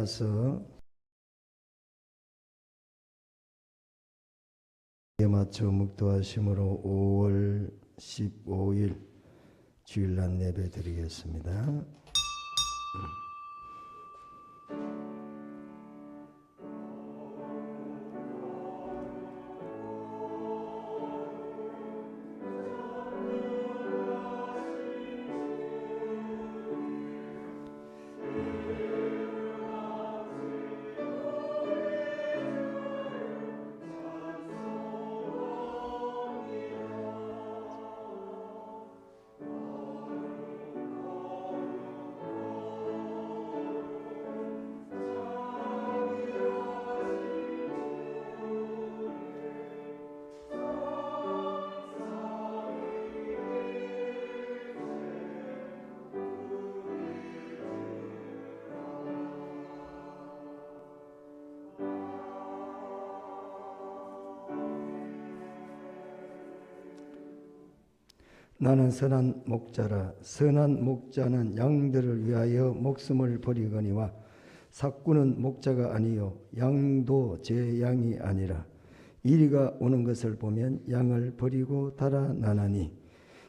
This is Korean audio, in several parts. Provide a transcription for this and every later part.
이어서 맞춰 묵도하심으로 5월 15일 주일날 예배 드리겠습니다. 나는 선한 목자라. 선한 목자는 양들을 위하여 목숨을 버리거니와 삭구는 목자가 아니요 양도 제 양이 아니라 이리가 오는 것을 보면 양을 버리고 달아나나니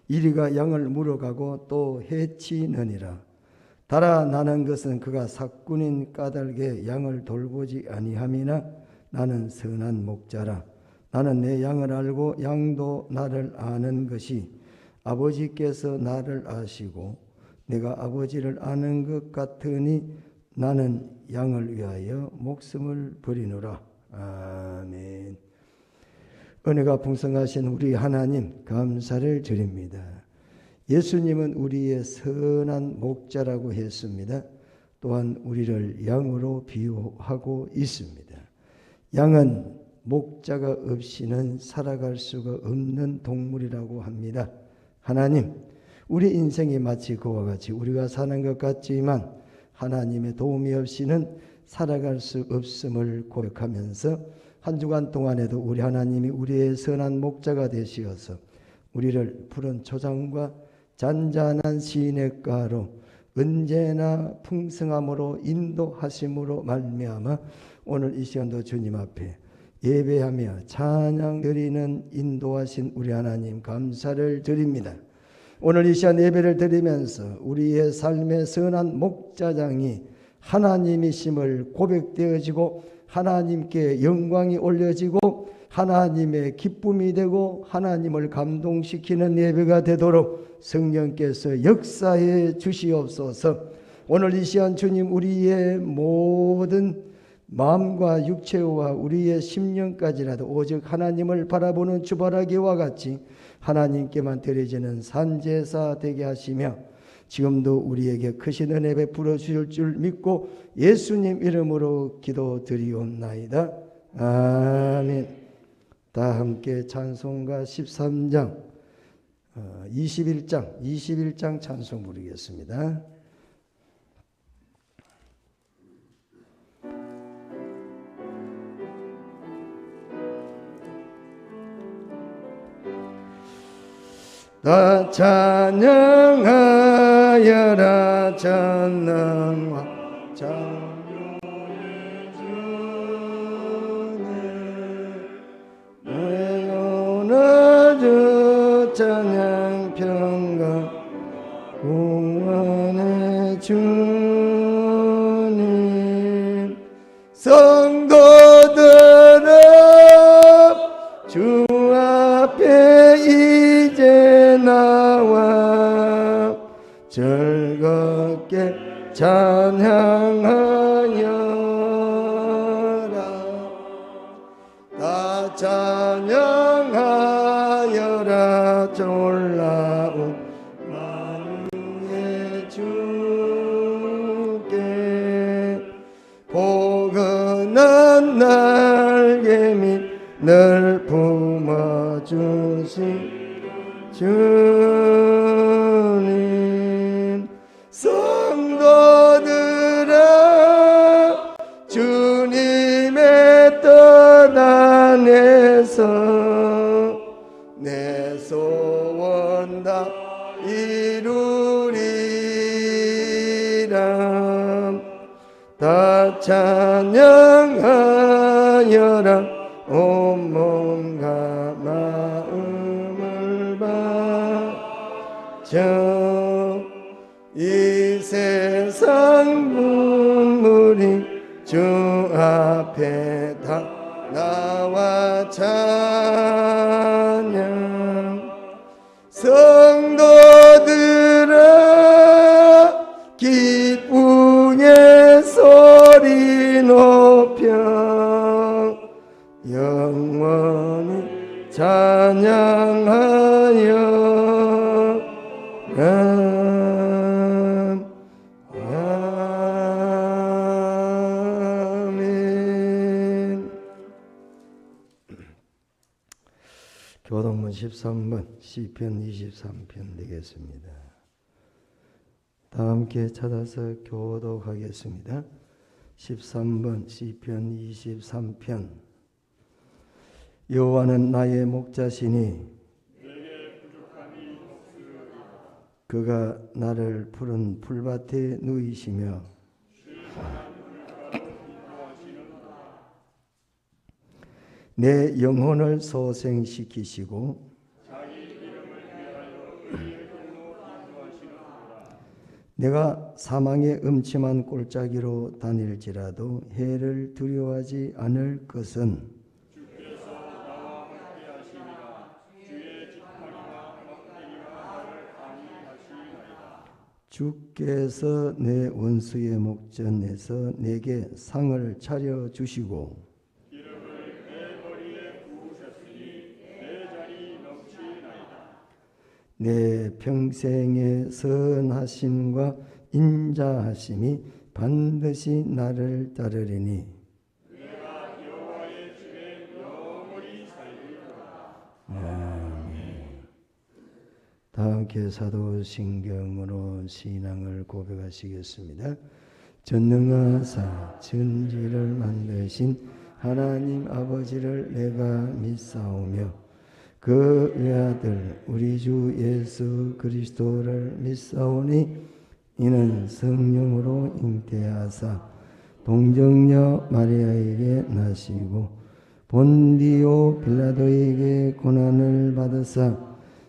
이리가 양을 물어가고 또 해치느니라. 달아나는 것은 그가 삭군인 까닭에 양을 돌보지 아니함이나 나는 선한 목자라. 나는 내 양을 알고 양도 나를 아는 것이 아버지께서 나를 아시고 내가 아버지를 아는 것 같으니 나는 양을 위하여 목숨을 버리노라. 아멘. 은혜가 풍성하신 우리 하나님 감사를 드립니다. 예수님은 우리의 선한 목자라고 했습니다. 또한 우리를 양으로 비유하고 있습니다. 양은 목자가 없이는 살아갈 수가 없는 동물이라고 합니다. 하나님, 우리 인생이 마치 그와 같이 우리가 사는 것 같지만 하나님의 도움이 없이는 살아갈 수 없음을 고백하면서 한 주간 동안에도 우리 하나님이 우리의 선한 목자가 되시어서 우리를 푸른 초장과 잔잔한 시냇가로 언제나 풍성함으로 인도하심으로 말미암아 오늘 이 시간도 주님 앞에 예배하며 찬양 드리는 인도하신 우리 하나님 감사를 드립니다. 오늘 이 시간 예배를 드리면서 우리의 삶의 선한 목자장이 하나님이심을 고백되어지고 하나님께 영광이 올려지고 하나님의 기쁨이 되고 하나님을 감동시키는 예배가 되도록 성령께서 역사해 주시옵소서. 오늘 이 시간 주님 우리의 모든 마음과 육체와 우리의 심령까지라도 오직 하나님을 바라보는 주바라기와 같이 하나님께만 드려지는 산제사 되게 하시며 지금도 우리에게 크신 은혜 베풀어 주실 줄 믿고 예수님 이름으로 기도드리옵나이다. 아멘. 다 함께 찬송가 13장 21장 찬송 부르겠습니다. 다 찬양하여라 전능과 창조의 주님 너의 오늘 주 찬양 평강 구원의 주님 성도들은 주 앞에 이제 나와 즐겁게 찬양하여라. 다 찬양하여라. 놀라운 만유의 주께 포근한 날개 및 늘 품어주신 주님 성도들아 주님의 뜻 안에서 내 소원 다 이루리라. 다 찬양하여라 온몸과 마음을 바쳐 이 세상 문물이 주 앞에 다 나와 찬양 성도들아 기쁨의 소리 높여 영원히 찬양하여 아멘. 교독문 13번 시편 23편 되겠습니다. 다 함께 찾아서 교독하겠습니다. 13번 시편 23편. 여호와는 나의 목자시니 그가 나를 푸른 풀밭에 누이시며 내 영혼을 소생시키시고 내가 사망의 음침한 골짜기로 다닐지라도 해를 두려워하지 않을 것은 주께서 내 원수의 목전에서 내게 상을 차려 주시고 내 평생의 선하심과 인자하심이 반드시 나를 따르리니 내가 여호와의 집에 영원히 살리로다. 다 함께 사도신경으로 신앙을 고백하시겠습니다. 전능하사 천지를 만드신 하나님 아버지를 내가 믿사오며 그 외아들 우리 주 예수 그리스도를 믿사오니 이는 성령으로 잉태하사 동정녀 마리아에게 나시고 본디오 빌라도에게 고난을 받으사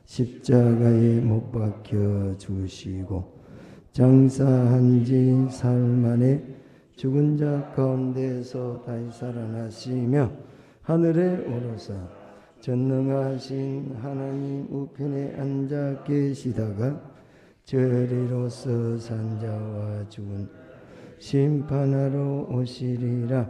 십자가에 못 박혀 죽으시고 장사한 지 사흘 만에 죽은 자 가운데서 다시 살아나시며 하늘에 오르사 전능하신 하나님 우편에 앉아 계시다가 저리로서 산자와 죽은 심판하러 오시리라.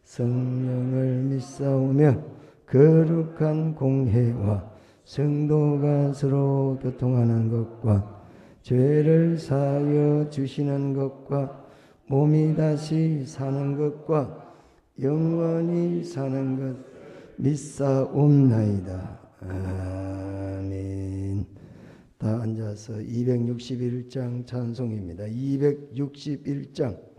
성령을 믿사오며 거룩한 공회와 성도가 서로 교통하는 것과 죄를 사하여 주시는 것과 몸이 다시 사는 것과 영원히 사는 것 믿사옵나이다. 아멘. 다 앉아서 261장 찬송입니다. 261장.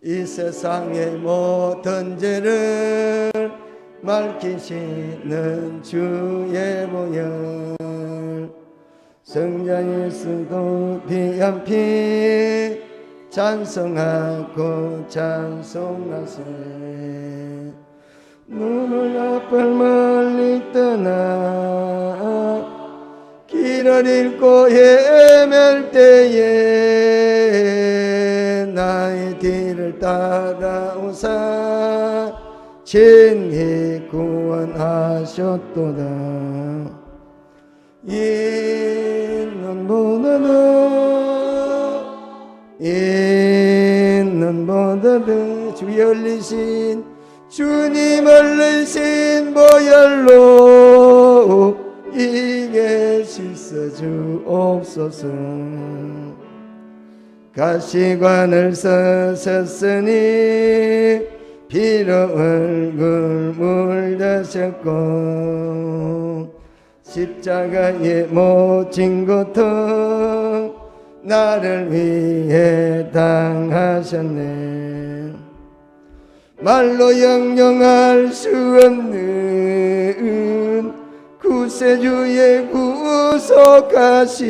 이 세상의 모든 죄를 밝히시는 주의 보혈 성자 예수도 귀한 피 찬송하고 찬송하세. 눈물 앞을 멀리 떠나 길을 잃고 헤맬 때에 나의 뒤를 따라오사 친히 구원하셨도다. 있는 보다도 주의 흘리신 주님 흘리신 보혈로 이게 씻어 주옵소서. 가시관을 쓰셨으니 피로 얼굴 물드셨고 십자가에 못 진 고통 나를 위해 당하셨네. 말로 영영할 수 없는 구세주의 구속하신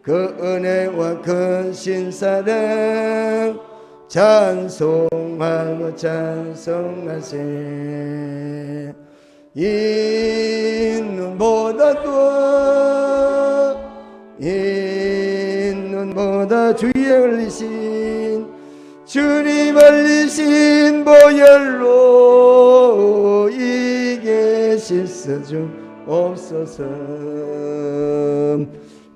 그 은혜와 그 신사랑 찬송하고 찬송하세. 이 눈보다 주의 흘리신 주님 흘리신 보혈로 이게 씻어 주옵소서.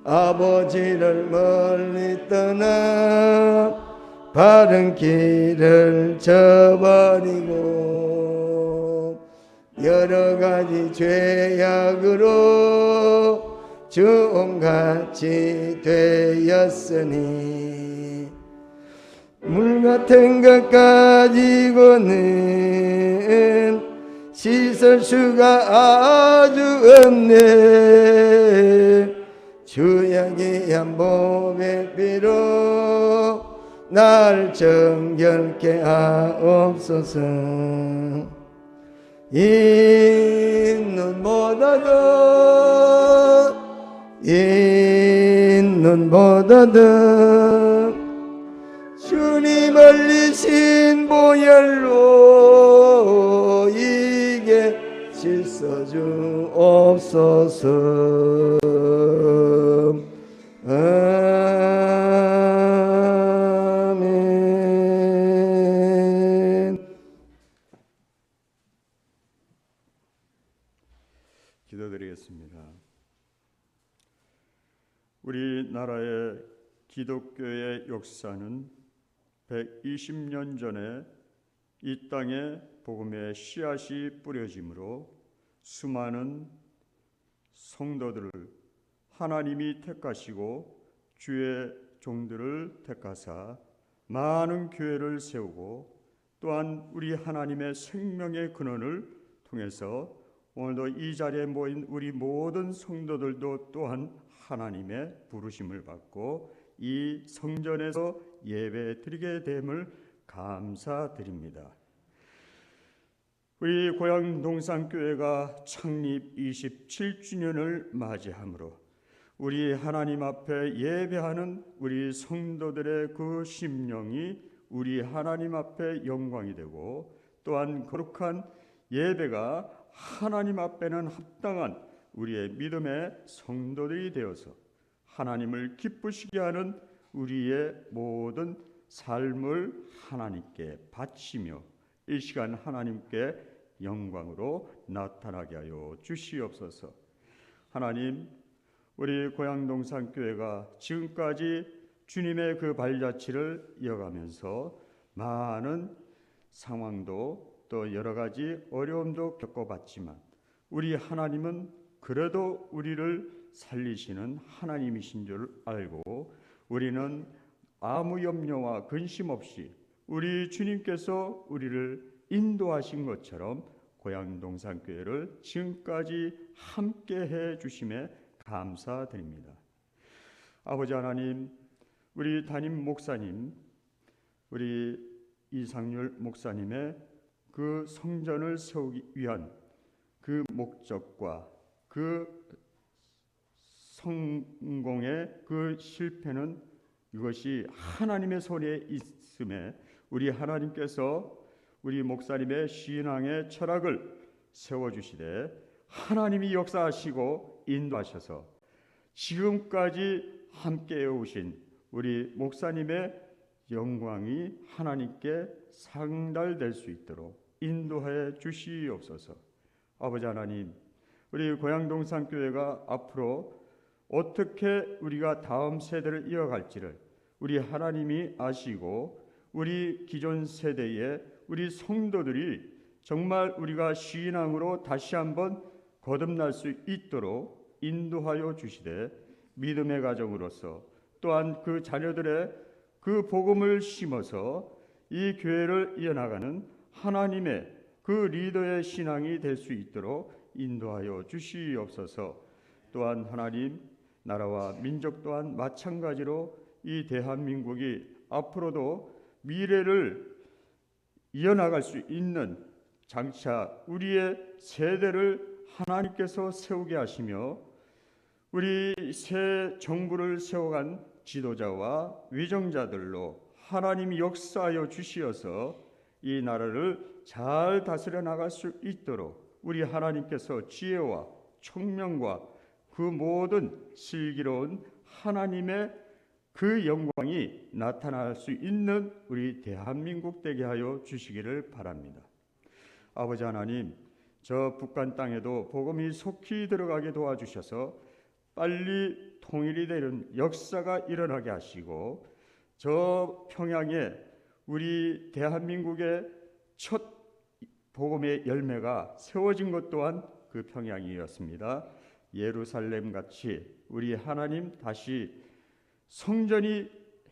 아버지를 멀리 떠나 바른 길을 저버리고 여러 가지 죄악으로 주홍같이 되었으니 물 같은 것 가지고는 씻을 수가 아주 없네. 주의 귀한 몸의 피로 날 정결케 하옵소서. 이 눈보다도 주님 흘리신 보혈로 이게 씻어 주옵소서. 아멘. 기도드리겠습니다. 우리나라의 기독교의 역사는 120년 전에 이 땅에 복음의 씨앗이 뿌려짐으로 수많은 성도들을 하나님이 택하시고 주의 종들을 택하사 많은 교회를 세우고 또한 우리 하나님의 생명의 근원을 통해서 오늘도 이 자리에 모인 우리 모든 성도들도 또한 하나님의 부르심을 받고 이 성전에서 예배 드리게 됨을 감사드립니다. 우리 고향 동산교회가 창립 27주년을 맞이하므로 우리 하나님 앞에 예배하는 우리 성도들의 그 심령이 우리 하나님 앞에 영광이 되고 또한 거룩한 예배가 하나님 앞에는 합당한 우리의 믿음의 성도들이 되어서 하나님을 기쁘시게 하는 우리의 모든 삶을 하나님께 바치며 이 시간 하나님께 영광으로 나타나게 하여 주시옵소서. 하나님, 우리 고향 동산교회가 지금까지 주님의 그 발자취를 이어가면서 많은 상황도 또 여러 가지 어려움도 겪어봤지만 우리 하나님은 그래도 우리를 살리시는 하나님이신 줄 알고 우리는 아무 염려와 근심 없이 우리 주님께서 우리를 인도하신 것처럼 고향 동산교회를 지금까지 함께해 주심에 감사드립니다. 아버지 하나님, 우리 담임 목사님, 우리 이상률 목사님의 그 성전을 세우기 위한 그 목적과 그 성공의 그 실패는 이것이 하나님의 손에 있음에 우리 하나님께서 우리 목사님의 신앙의 철학을 세워주시되 하나님이 역사하시고 인도하셔서 지금까지 함께해 오신 우리 목사님의 영광이 하나님께 상달될 수 있도록 인도해 주시옵소서. 아버지 하나님, 우리 고향동산교회가 앞으로 어떻게 우리가 다음 세대를 이어갈지를 우리 하나님이 아시고 우리 기존 세대의 우리 성도들이 정말 우리가 신앙으로 다시 한번 거듭날 수 있도록 인도하여 주시되 믿음의 가정으로서 또한 그 자녀들의 그 복음을 심어서 이 교회를 이어나가는 하나님의 그 리더의 신앙이 될 수 있도록 인도하여 주시옵소서. 또한 하나님, 나라와 민족 또한 마찬가지로 이 대한민국이 앞으로도 미래를 이어나갈 수 있는 장차 우리의 세대를 하나님께서 세우게 하시며 우리 새 정부를 세워간 지도자와 위정자들로 하나님이 역사하여 주시어서 이 나라를 잘 다스려 나갈 수 있도록 우리 하나님께서 지혜와 총명과 그 모든 슬기로운 하나님의 그 영광이 나타날 수 있는 우리 대한민국 되게 하여 주시기를 바랍니다. 아버지 하나님, 저 북한 땅에도 복음이 속히 들어가게 도와주셔서 빨리 통일이 되는 역사가 일어나게 하시고 저 평양에 우리 대한민국의 첫 복음의 열매가 세워진 것 또한 그 평양이었습니다. 예루살렘 같이 우리 하나님 다시 성전이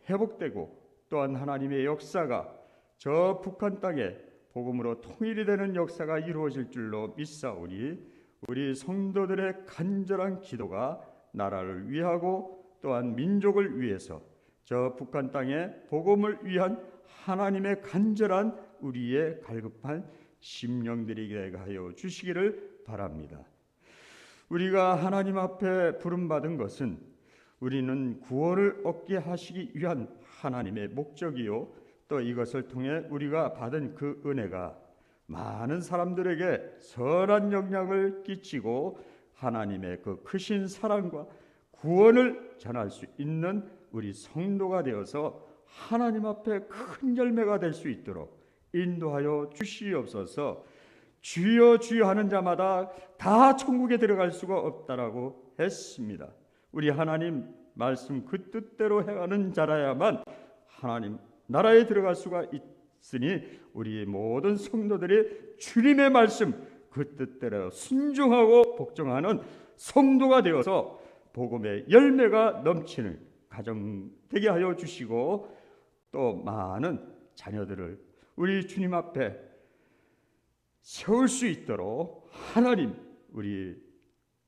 회복되고 또한 하나님의 역사가 저 북한 땅에 복음으로 통일이 되는 역사가 이루어질 줄로 믿사오니 우리 성도들의 간절한 기도가 나라를 위하고 또한 민족을 위해서 저 북한 땅에 복음을 위한 하나님의 간절한 우리의 갈급한 심령들이 되게 하여 주시기를 바랍니다. 우리가 하나님 앞에 부름받은 것은 우리는 구원을 얻게 하시기 위한 하나님의 목적이요 또 이것을 통해 우리가 받은 그 은혜가 많은 사람들에게 선한 영향을 끼치고 하나님의 그 크신 사랑과 구원을 전할 수 있는 우리 성도가 되어서 하나님 앞에 큰 열매가 될 수 있도록 인도하여 주시옵소서. 주여 주여 하는 자마다 다 천국에 들어갈 수가 없다라고 했습니다. 우리 하나님 말씀 그 뜻대로 행하는 자라야만 하나님 나라에 들어갈 수가 있으니 우리 모든 성도들이 주님의 말씀 그 뜻대로 순종하고 복종하는 성도가 되어서 복음의 열매가 넘치는 가정 되게 하여 주시고 또 많은 자녀들을 우리 주님 앞에 세울 수 있도록 하나님 우리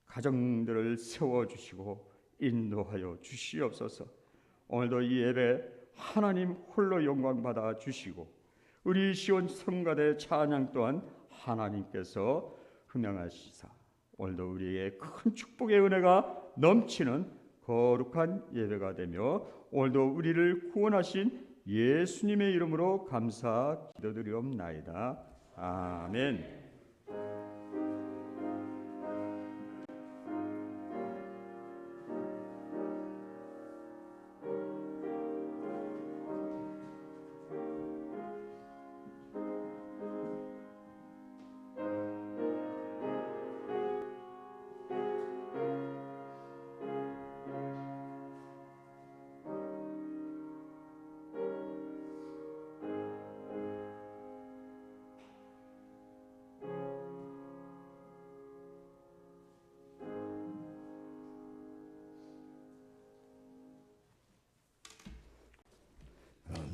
가정들을 세워주시고 인도하여 주시옵소서. 오늘도 이 예배 하나님 홀로 영광 받아 주시고 우리 시온 성가대 찬양 또한 하나님께서 흠양하시사 오늘도 우리의 큰 축복의 은혜가 넘치는 거룩한 예배가 되며 오늘도 우리를 구원하신 예수님의 이름으로 감사 기도드리옵나이다. 아멘.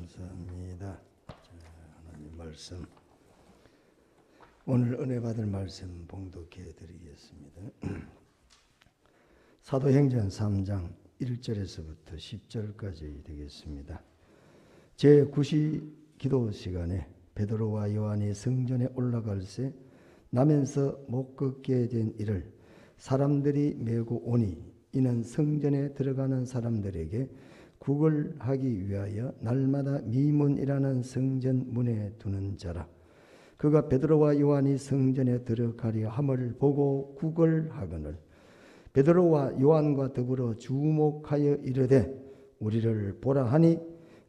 감사합니다. 하나님 말씀 오늘 은혜 받을 말씀 봉독해 드리겠습니다. 사도행전 3장 1절에서부터 10절까지 되겠습니다. 제9시 기도 시간에 베드로와 요한이 성전에 올라갈새 나면서 못 걷게 된 이를 사람들이 메고 오니 이는 성전에 들어가는 사람들에게 구걸하기 위하여 날마다 미문이라는 성전 문에 두는 자라. 그가 베드로와 요한이 성전에 들어가려 함을 보고 구걸하거늘 베드로와 요한과 더불어 주목하여 이르되 우리를 보라 하니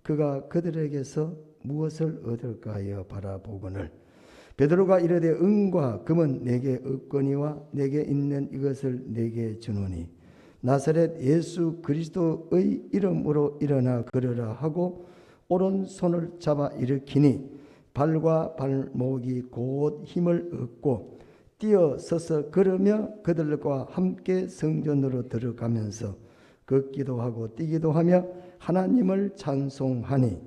그가 그들에게서 무엇을 얻을까 하여 바라보거늘 베드로가 이르되 은과 금은 내게 없거니와 내게 있는 이것을 내게 주노니 나사렛 예수 그리스도의 이름으로 일어나 걸으라 하고 오른손을 잡아 일으키니 발과 발목이 곧 힘을 얻고 뛰어서서 걸으며 그들과 함께 성전으로 들어가면서 걷기도 하고 뛰기도 하며 하나님을 찬송하니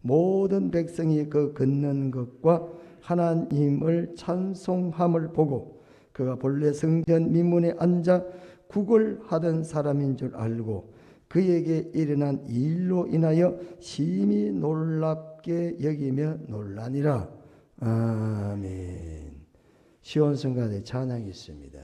모든 백성이 그 걷는 것과 하나님을 찬송함을 보고 그가 본래 성전 미문에 앉아 구걸하던 사람인 줄 알고 그에게 일어난 일로 인하여 심히 놀랍게 여기며 놀라니라. 아멘. 시온성가대 찬양이 있습니다.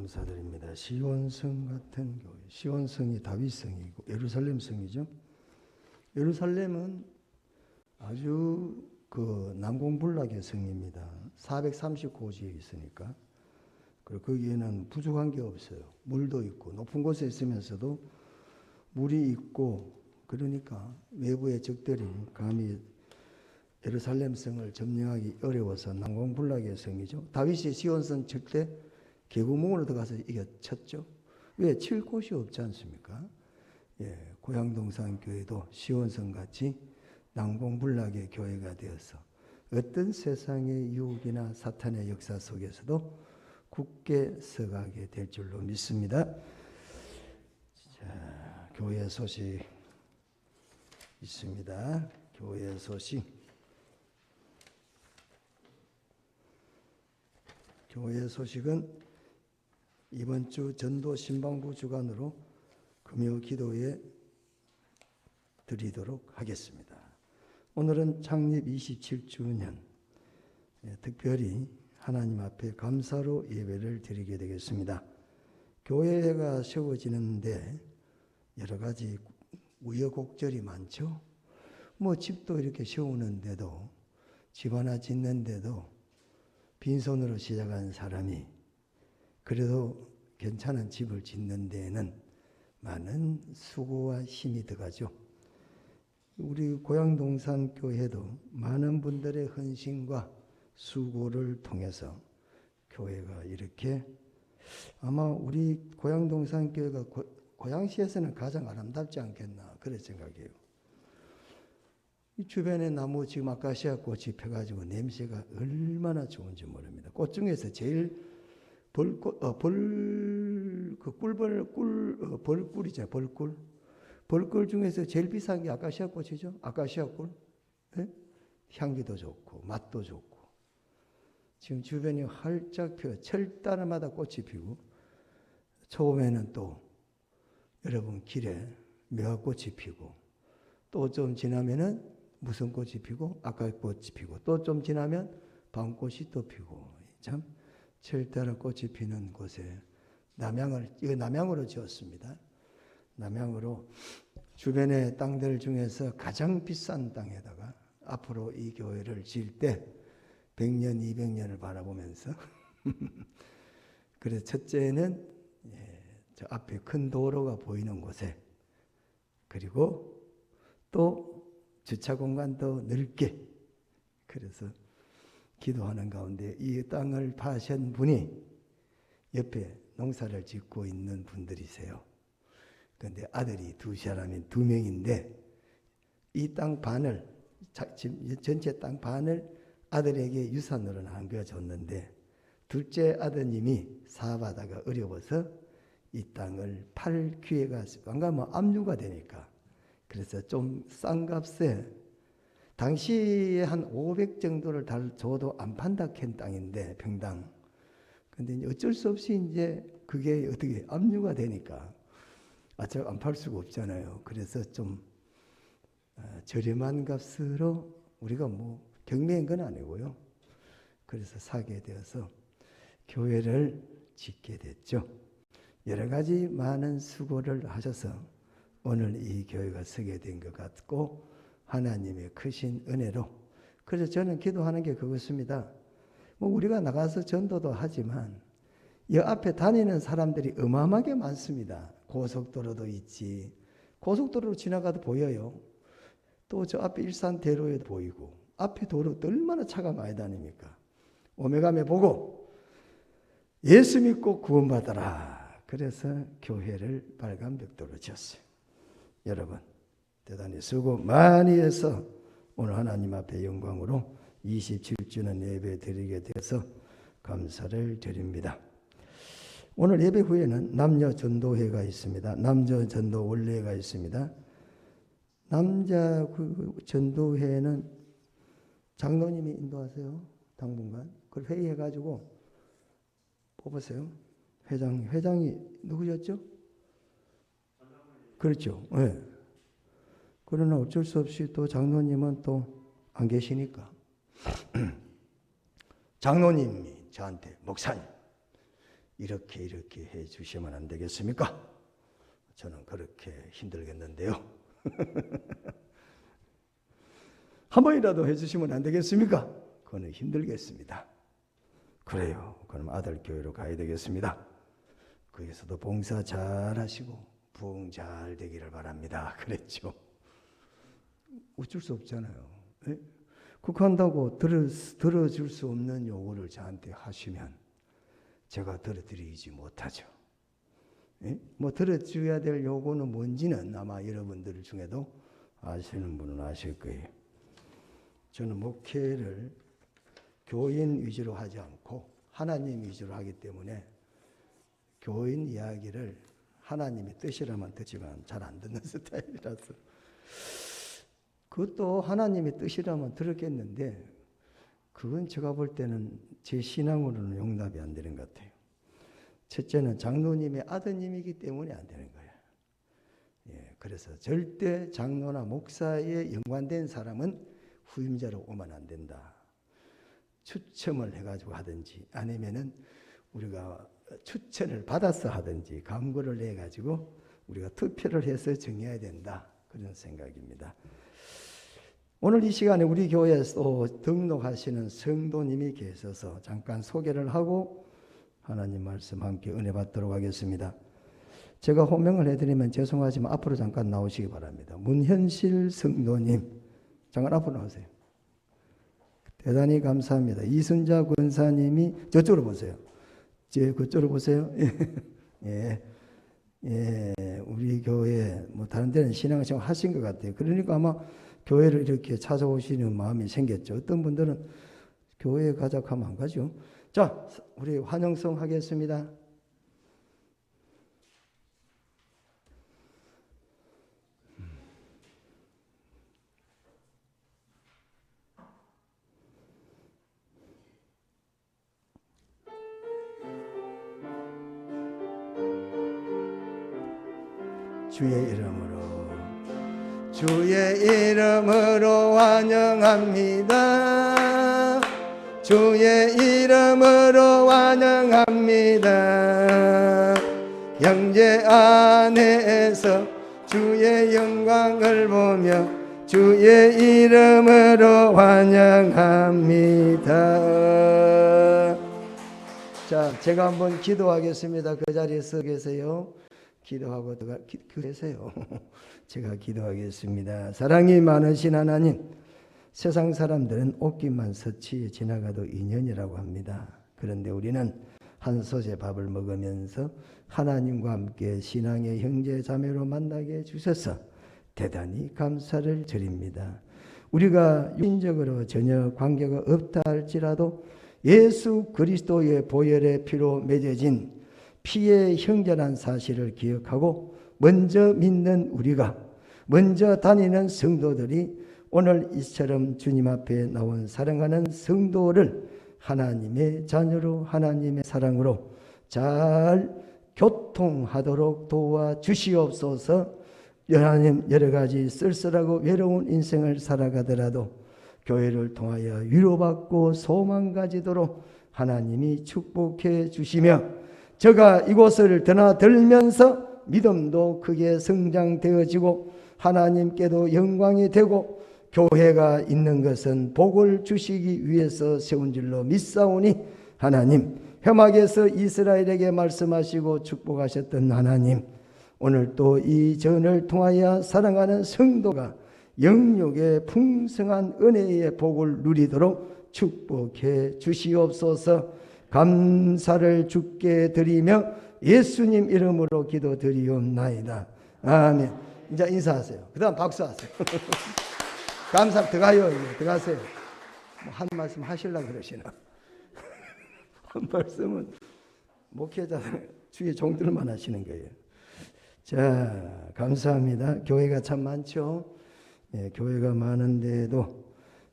감사드립니다. 시온성 같은 교회, 시온성이 다윗성이고 예루살렘 성이죠. 예루살렘은 아주 그 난공불락의 성입니다. 439지에 있으니까. 그리고 거기에는 부족한 게 없어요. 물도 있고 높은 곳에 있으면서도 물이 있고, 그러니까 외부의 적들이 감히 예루살렘 성을 점령하기 어려워서 난공불락의 성이죠. 다윗이 시온성 칠 때 개구멍으로 들어가서 이겨 쳤죠. 왜? 칠 곳이 없지 않습니까? 예, 고향동산교회도 시온성 같이 난공불락의 교회가 되어서 어떤 세상의 유혹이나 사탄의 역사 속에서도 굳게 서가게 될 줄로 믿습니다. 자, 교회 소식 있습니다. 교회 소식. 교회 소식은 이번 주 전도 신방부 주간으로 금요 기도에 드리도록 하겠습니다. 오늘은 창립 27주년, 특별히 하나님 앞에 감사로 예배를 드리게 되겠습니다. 교회가 세워지는데 여러 가지 우여곡절이 많죠. 뭐 집도 이렇게 세우는데도, 집 하나 짓는데도 빈손으로 시작한 사람이 그래도 괜찮은 집을 짓는 데에는 많은 수고와 힘이 들어가죠. 우리 고향동산교회도 많은 분들의 헌신과 수고를 통해서 교회가 이렇게, 아마 우리 고향동산교회가 고양시에서는 가장 아름답지 않겠나 그런 생각이에요. 이 주변에 나무 지금 아카시아 꽃이 펴가지고 냄새가 얼마나 좋은지 모릅니다. 꽃 중에서 제일 벌꿀이죠. 벌꿀. 벌꿀 중에서 제일 비싼 게 아카시아 꽃이죠. 아카시아 꿀. 네? 향기도 좋고 맛도 좋고. 지금 주변이 활짝 펴 철다마다 꽃이 피고 처음에는 또 여러분 길에 매화꽃이 피고 또 좀 지나면은 무슨 꽃이 피고 아카꽃이 피고 또 좀 지나면 밤꽃이 또 피고 참 철따라 꽃이 피는 곳에 이거 남양으로 지었습니다. 남양으로 주변의 땅들 중에서 가장 비싼 땅에다가 앞으로 이 교회를 지을 때 100년, 200년을 바라보면서 그래서 첫째는 저 앞에 큰 도로가 보이는 곳에 그리고 또 주차 공간도 넓게 그래서 기도하는 가운데 이 땅을 파신 분이 옆에 농사를 짓고 있는 분들이세요. 그런데 아들이 두 명인데 이 땅 반을 전체 땅 반을 아들에게 유산으로 남겨줬는데 둘째 아드님이 사업하다가 어려워서 이 땅을 팔 기회가 안 가면 압류가 되니까 그래서 좀 싼 값에 당시에 한 500 정도를 줘도 안 판다 캔 땅인데 평당. 근데 어쩔 수 없이 이제 그게 어떻게 압류가 되니까 저 안 팔 수가 없잖아요. 그래서 좀 저렴한 값으로 우리가 뭐 경매인 건 아니고요. 그래서 사게 되어서 교회를 짓게 됐죠. 여러 가지 많은 수고를 하셔서 오늘 이 교회가 서게 된 것 같고 하나님의 크신 은혜로 그래서 저는 기도하는 게 그것입니다. 뭐 우리가 나가서 전도도 하지만 이 앞에 다니는 사람들이 어마어마하게 많습니다. 고속도로도 있지. 고속도로로 지나가도 보여요. 또 저 앞에 일산대로에도 보이고 앞에 도로도 얼마나 차가 많이 다닙니까? 오메가메 보고 예수 믿고 구원받아라. 그래서 교회를 빨간 벽돌로 지었어요. 여러분 대단히 수고 많이 해서 오늘 하나님 앞에 영광으로 27주년 예배 드리게 돼서 감사를 드립니다. 오늘 예배 후에는 남녀 전도회가 있습니다. 남녀 전도 원례가 있습니다. 남자 전도회는 장로님이 인도하세요. 당분간. 그걸 회의해가지고 뽑으세요. 회장이 누구였죠? 그렇죠. 네. 그러나 어쩔 수 없이 또 장로님은 또 안 계시니까 장로님이 저한테 목사님 이렇게 해 주시면 안 되겠습니까? 저는 그렇게 힘들겠는데요. 한 번이라도 해 주시면 안 되겠습니까? 그거는 힘들겠습니다. 그래요. 그럼 아들 교회로 가야 되겠습니다. 거기서도 봉사 잘 하시고 부흥 잘 되기를 바랍니다. 그랬죠. 어쩔 수 없잖아요. 예? 그렇게 한다고 들어줄 수 없는 요구를 저한테 하시면 제가 들어드리지 못하죠. 예? 뭐 들어줘야 될 요구는 뭔지는 아마 여러분들 중에도 아시는 분은 아실 거예요. 저는 목회를 교인 위주로 하지 않고 하나님 위주로 하기 때문에 교인 이야기를 하나님의 뜻이라면 듣지만 잘 안 듣는 스타일이라서 그것도 하나님의 뜻이라면 들었겠는데 그건 제가 볼 때는 제 신앙으로는 용납이 안 되는 것 같아요. 첫째는 장로님의 아드님이기 때문에 안 되는 거예요. 예, 그래서 절대 장로나 목사에 연관된 사람은 후임자로 오면 안 된다. 추첨을 해가지고 하든지 아니면은 우리가 추천을 받아서 하든지 광고를 내가지고 우리가 투표를 해서 정해야 된다. 그런 생각입니다. 오늘 이 시간에 우리 교회에 또 등록하시는 성도님이 계셔서 잠깐 소개를 하고 하나님 말씀 함께 은혜 받도록 하겠습니다. 제가 호명을 해드리면 죄송하지만 앞으로 잠깐 나오시기 바랍니다. 문현실 성도님 잠깐 앞으로 나오세요. 대단히 감사합니다. 이순자 권사님이 저쪽으로 보세요. 그쪽으로 보세요. 예, 우리 교회 뭐 다른 데는 신앙을 좀 하신 것 같아요. 그러니까 아마 교회를 이렇게 찾아오시는 마음이 생겼죠. 어떤 분들은 교회에 가자고 하면 안 가죠. 자, 우리 환영성 하겠습니다. 주의 이름으로 환영합니다. 주의 이름으로 환영합니다. 형제 안에서 주의 영광을 보며 주의 이름으로 환영합니다. 자, 제가 한번 기도하겠습니다. 그 자리에 서 계세요. 기도하고 계세요. 제가 기도하겠습니다. 사랑이 많으신 하나님, 세상 사람들은 옷깃만 서치 지나가도 인연이라고 합니다. 그런데 우리는 한 솥의 밥을 먹으면서 하나님과 함께 신앙의 형제 자매로 만나게 해주셔서 대단히 감사를 드립니다. 우리가 육신적으로 전혀 관계가 없다 할지라도 예수 그리스도의 보혈의 피로 맺어진 피의 형제란 사실을 기억하고 먼저 믿는 우리가, 먼저 다니는 성도들이 오늘 이처럼 주님 앞에 나온 사랑하는 성도를 하나님의 자녀로, 하나님의 사랑으로 잘 교통하도록 도와주시옵소서. 하나님, 여러 가지 쓸쓸하고 외로운 인생을 살아가더라도 교회를 통하여 위로받고 소망 가지도록 하나님이 축복해 주시며, 저가 이곳을 드나들면서 믿음도 크게 성장되어지고 하나님께도 영광이 되고 교회가 있는 것은 복을 주시기 위해서 세운 줄로 믿사오니, 하나님, 회막에서 이스라엘에게 말씀하시고 축복하셨던 하나님, 오늘 또 이 전을 통하여 사랑하는 성도가 영육의 풍성한 은혜의 복을 누리도록 축복해 주시옵소서. 감사를 주께 드리며 예수님 이름으로 기도드리옵나이다. 아멘. 이제 인사하세요. 그 다음 박수하세요. 감사 들어가요. 들어가세요. 한 말씀 하시려고 그러시나? 한 말씀은 목회자 주의 종들만 하시는 거예요. 자, 감사합니다. 교회가 참 많죠. 예, 교회가 많은데도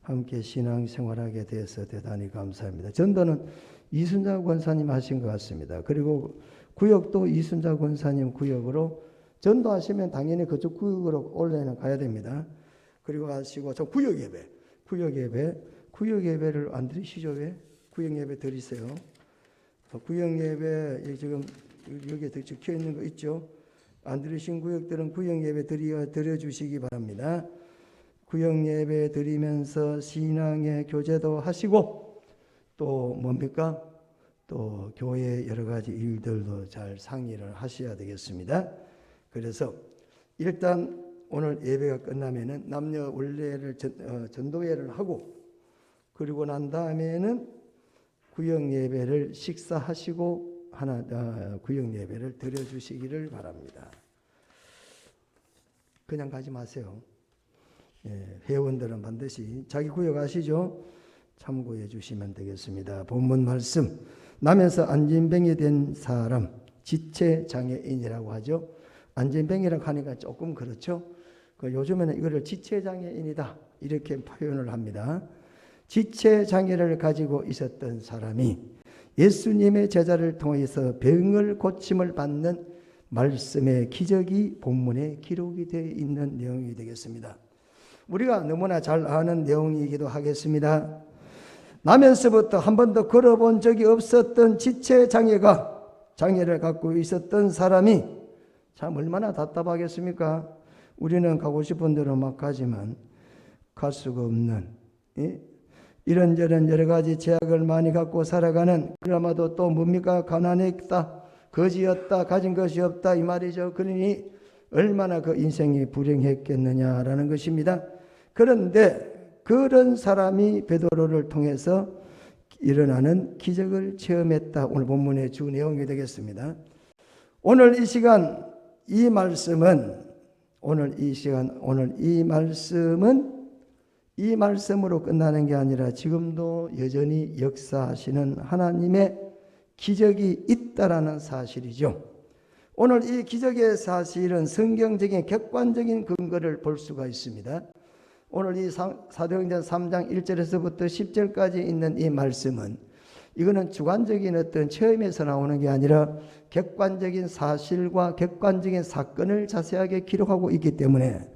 함께 신앙생활하게 돼서 대단히 감사합니다. 전도는 이순자 권사님 하신 것 같습니다. 그리고 구역도 이순자 권사님 구역으로 전도하시면 당연히 그쪽 구역으로 올해는 가야 됩니다. 그리고 하시고 저 구역 예배를 안 드리시죠? 왜? 구역 예배 드리세요. 구역 예배 지금 여기에 적혀 있는 거 있죠? 안 드리신 구역들은 구역 예배 드려주시기 바랍니다. 구역 예배 드리면서 신앙의 교제도 하시고 또 뭡니까? 또 교회 여러 가지 일들도 잘 상의를 하셔야 되겠습니다. 그래서 일단 오늘 예배가 끝나면은 남녀 원래를 전도회를 하고, 그리고 난 다음에는 구역 예배를 식사하시고 구역 예배를 드려주시기를 바랍니다. 그냥 가지 마세요. 예, 회원들은 반드시 자기 구역 아시죠? 참고해 주시면 되겠습니다. 본문 말씀, 남에서 안진뱅이 된 사람, 지체장애인이라고 하죠. 안진뱅이라고 하니까 조금 그렇죠. 요즘에는 이거를 지체장애인이다 이렇게 표현을 합니다. 지체장애를 가지고 있었던 사람이 예수님의 제자를 통해서 병을 고침을 받는 말씀의 기적이 본문에 기록이 되어 있는 내용이 되겠습니다. 우리가 너무나 잘 아는 내용이기도 하겠습니다. 나면서부터 한 번도 걸어본 적이 없었던 지체장애를 갖고 있었던 사람이 참 얼마나 답답하겠습니까? 우리는 가고 싶은 대로 막 가지만 갈 수가 없는, 이런저런 여러 가지 제약을 많이 갖고 살아가는, 그나마도 또 뭡니까? 가난했다, 거지였다, 가진 것이 없다 이 말이죠. 그러니 얼마나 그 인생이 불행했겠느냐라는 것입니다. 그런데 그런 사람이 베드로를 통해서 일어나는 기적을 체험했다. 오늘 본문의 주 내용이 되겠습니다. 오늘 이 시간 이 말씀은 이 말씀으로 끝나는 게 아니라 지금도 여전히 역사하시는 하나님의 기적이 있다라는 사실이죠. 오늘 이 기적의 사실은 성경적인 객관적인 근거를 볼 수가 있습니다. 오늘 이 사도행전 3장 1절에서부터 10절까지 있는 이 말씀은 이거는 주관적인 어떤 체험에서 나오는 게 아니라 객관적인 사실과 객관적인 사건을 자세하게 기록하고 있기 때문에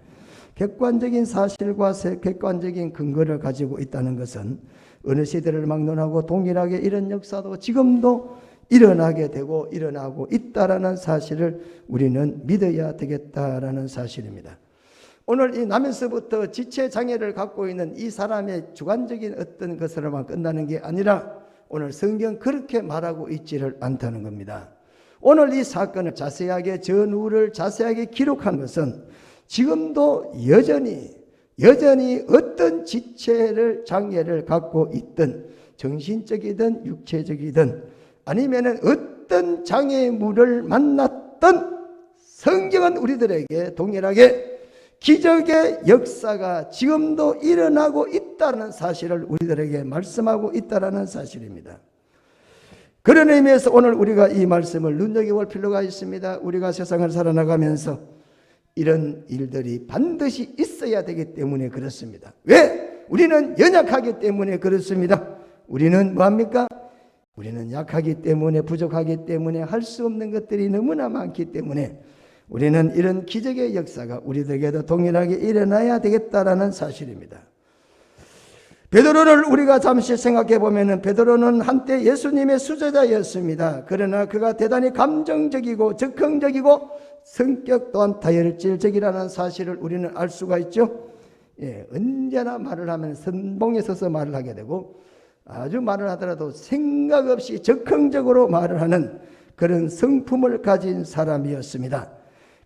객관적인 사실과 객관적인 근거를 가지고 있다는 것은 어느 시대를 막론하고 동일하게 이런 역사도 지금도 일어나게 되고 일어나고 있다라는 사실을 우리는 믿어야 되겠다라는 사실입니다. 오늘 이 나면서부터 지체장애를 갖고 있는 이 사람의 주관적인 어떤 것으로만 끝나는 게 아니라 오늘 성경 그렇게 말하고 있지를 않다는 겁니다. 오늘 이 사건을 자세하게 전후를 자세하게 기록한 것은 지금도 여전히 어떤 지체를 장애를 갖고 있든 정신적이든 육체적이든 아니면은 어떤 장애물을 만났던 성경은 우리들에게 동일하게 기적의 역사가 지금도 일어나고 있다는 사실을 우리들에게 말씀하고 있다는 사실입니다. 그런 의미에서 오늘 우리가 이 말씀을 눈여겨볼 필요가 있습니다. 우리가 세상을 살아나가면서 이런 일들이 반드시 있어야 되기 때문에 그렇습니다. 왜? 우리는 연약하기 때문에 그렇습니다. 우리는 뭐합니까? 우리는 약하기 때문에 부족하기 때문에 할 수 없는 것들이 너무나 많기 때문에 우리는 이런 기적의 역사가 우리들에게도 동일하게 일어나야 되겠다라는 사실입니다. 베드로를 우리가 잠시 생각해 보면은 베드로는 한때 예수님의 수제자였습니다. 그러나 그가 대단히 감정적이고 적극적이고 성격 또한 다혈질적이라는 사실을 우리는 알 수가 있죠. 언제나 말을 하면 선봉에 서서 말을 하게 되고 아주 말을 하더라도 생각 없이 적극적으로 말을 하는 그런 성품을 가진 사람이었습니다.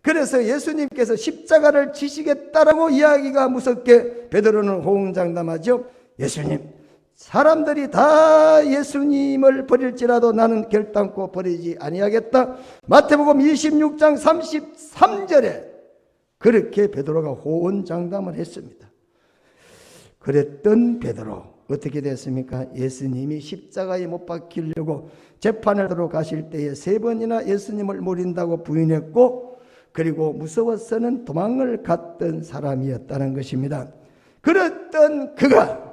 그래서 예수님께서 십자가를 지시겠다라고 이야기가 무섭게 베드로는 호응장담하죠. 예수님, 사람들이 다 예수님을 버릴지라도 나는 결단코 버리지 아니하겠다. 마태복음 26장 33절에 그렇게 베드로가 호언장담을 했습니다. 그랬던 베드로 어떻게 됐습니까? 예수님이 십자가에 못 박히려고 재판을 하러 가실 때에 3번이나 예수님을 모른다고 부인했고 그리고 무서워서는 도망을 갔던 사람이었다는 것입니다. 그랬던 그가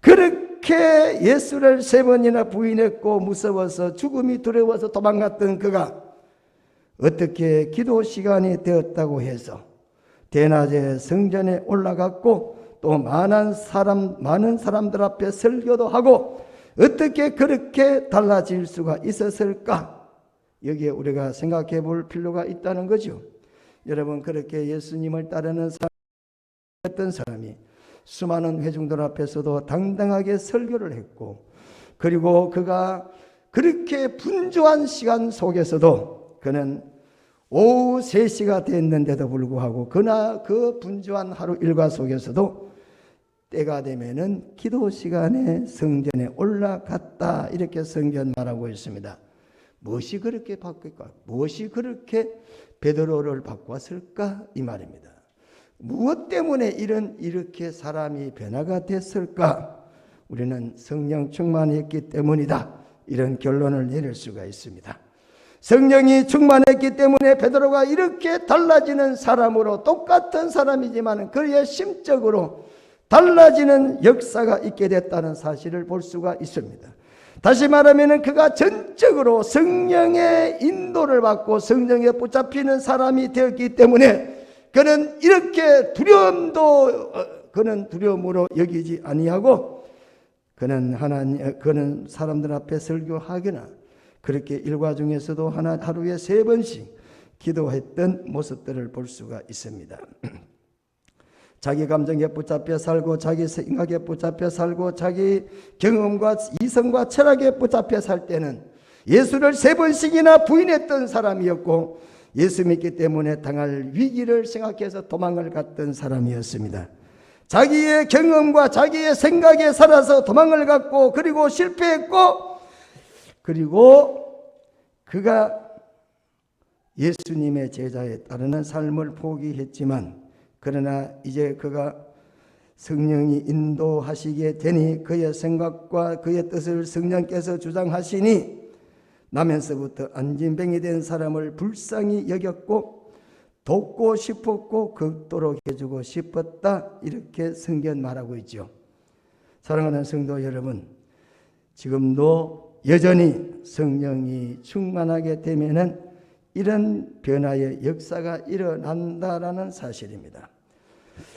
그렇게 예수를 3번이나 부인했고 무서워서 죽음이 두려워서 도망갔던 그가 어떻게 기도 시간이 되었다고 해서 대낮에 성전에 올라갔고 또 많은 사람들 앞에 설교도 하고 어떻게 그렇게 달라질 수가 있었을까? 여기에 우리가 생각해 볼 필요가 있다는 거죠. 여러분, 그렇게 예수님을 따르는 사람이 수많은 회중들 앞에서도 당당하게 설교를 했고 그리고 그가 그렇게 분주한 시간 속에서도 그는 오후 3시가 됐는데도 불구하고 그나 그 분주한 하루 일과 속에서도 때가 되면은 기도 시간에 성전에 올라갔다 이렇게 성경 말하고 있습니다. 무엇이 그렇게 바뀔까? 무엇이 그렇게 베드로를 바꿨을까? 이 말입니다. 무엇 때문에 이렇게 사람이 변화가 됐을까? 우리는 성령 충만했기 때문이다. 이런 결론을 내릴 수가 있습니다. 성령이 충만했기 때문에 베드로가 이렇게 달라지는 사람으로 똑같은 사람이지만 그의 심적으로 달라지는 역사가 있게 됐다는 사실을 볼 수가 있습니다. 다시 말하면 그가 전적으로 성령의 인도를 받고 성령에 붙잡히는 사람이 되었기 때문에 그는 이렇게 그는 두려움으로 여기지 아니하고 그는 사람들 앞에 설교하거나 그렇게 일과 중에서도 하루에 3번씩 기도했던 모습들을 볼 수가 있습니다. 자기 감정에 붙잡혀 살고 자기 생각에 붙잡혀 살고 자기 경험과 이성과 철학에 붙잡혀 살 때는 예수를 3번씩이나 부인했던 사람이었고 예수 믿기 때문에 당할 위기를 생각해서 도망을 갔던 사람이었습니다. 자기의 경험과 자기의 생각에 살아서 도망을 갔고 그리고 실패했고 그리고 그가 예수님의 제자에 따르는 삶을 포기했지만 그러나 이제 그가 성령이 인도하시게 되니 그의 생각과 그의 뜻을 성령께서 주장하시니 나면서부터 안진뱅이 된 사람을 불쌍히 여겼고 돕고 싶었고 극도로 해주고 싶었다. 이렇게 성경 말하고 있죠. 사랑하는 성도 여러분, 지금도 여전히 성령이 충만하게 되면은 이런 변화의 역사가 일어난다라는 사실입니다.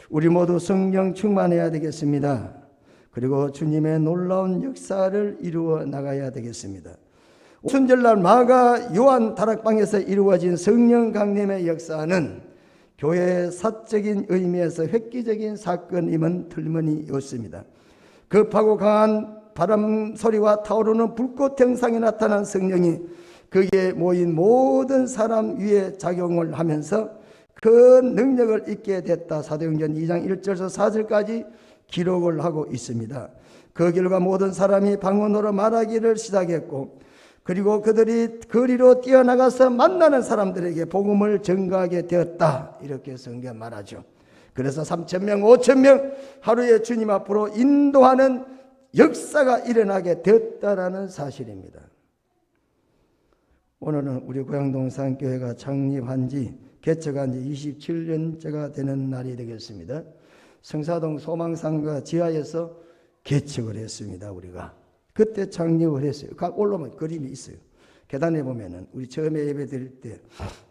우리 모두 성령 충만해야 되겠습니다. 그리고 주님의 놀라운 역사를 이루어 나가야 되겠습니다. 오순절날 마가 요한 다락방에서 이루어진 성령 강림의 역사는 교회의 사적인 의미에서 획기적인 사건임은 틀림이 없습니다. 급하고 강한 바람 소리와 타오르는 불꽃 형상에 나타난 성령이 거기에 모인 모든 사람 위에 작용을 하면서 그 능력을 잊게 됐다. 사도행전 2장 1절에서 4절까지 기록을 하고 있습니다. 그 결과 모든 사람이 방언으로 말하기를 시작했고 그리고 그들이 거리로 뛰어나가서 만나는 사람들에게 복음을 전가하게 되었다. 이렇게 성경 말하죠. 그래서 3,000명, 5,000명 하루에 주님 앞으로 인도하는 역사가 일어나게 되었다라는 사실입니다. 오늘은 우리 고향동산교회가 창립한 지 개척한 지 27년째가 되는 날이 되겠습니다. 성사동 소망상가 지하에서 개척을 했습니다. 우리가 그때 창립을 했어요. 각 올라오면 그림이 있어요. 계단에 보면은 우리 처음에 예배 드릴 때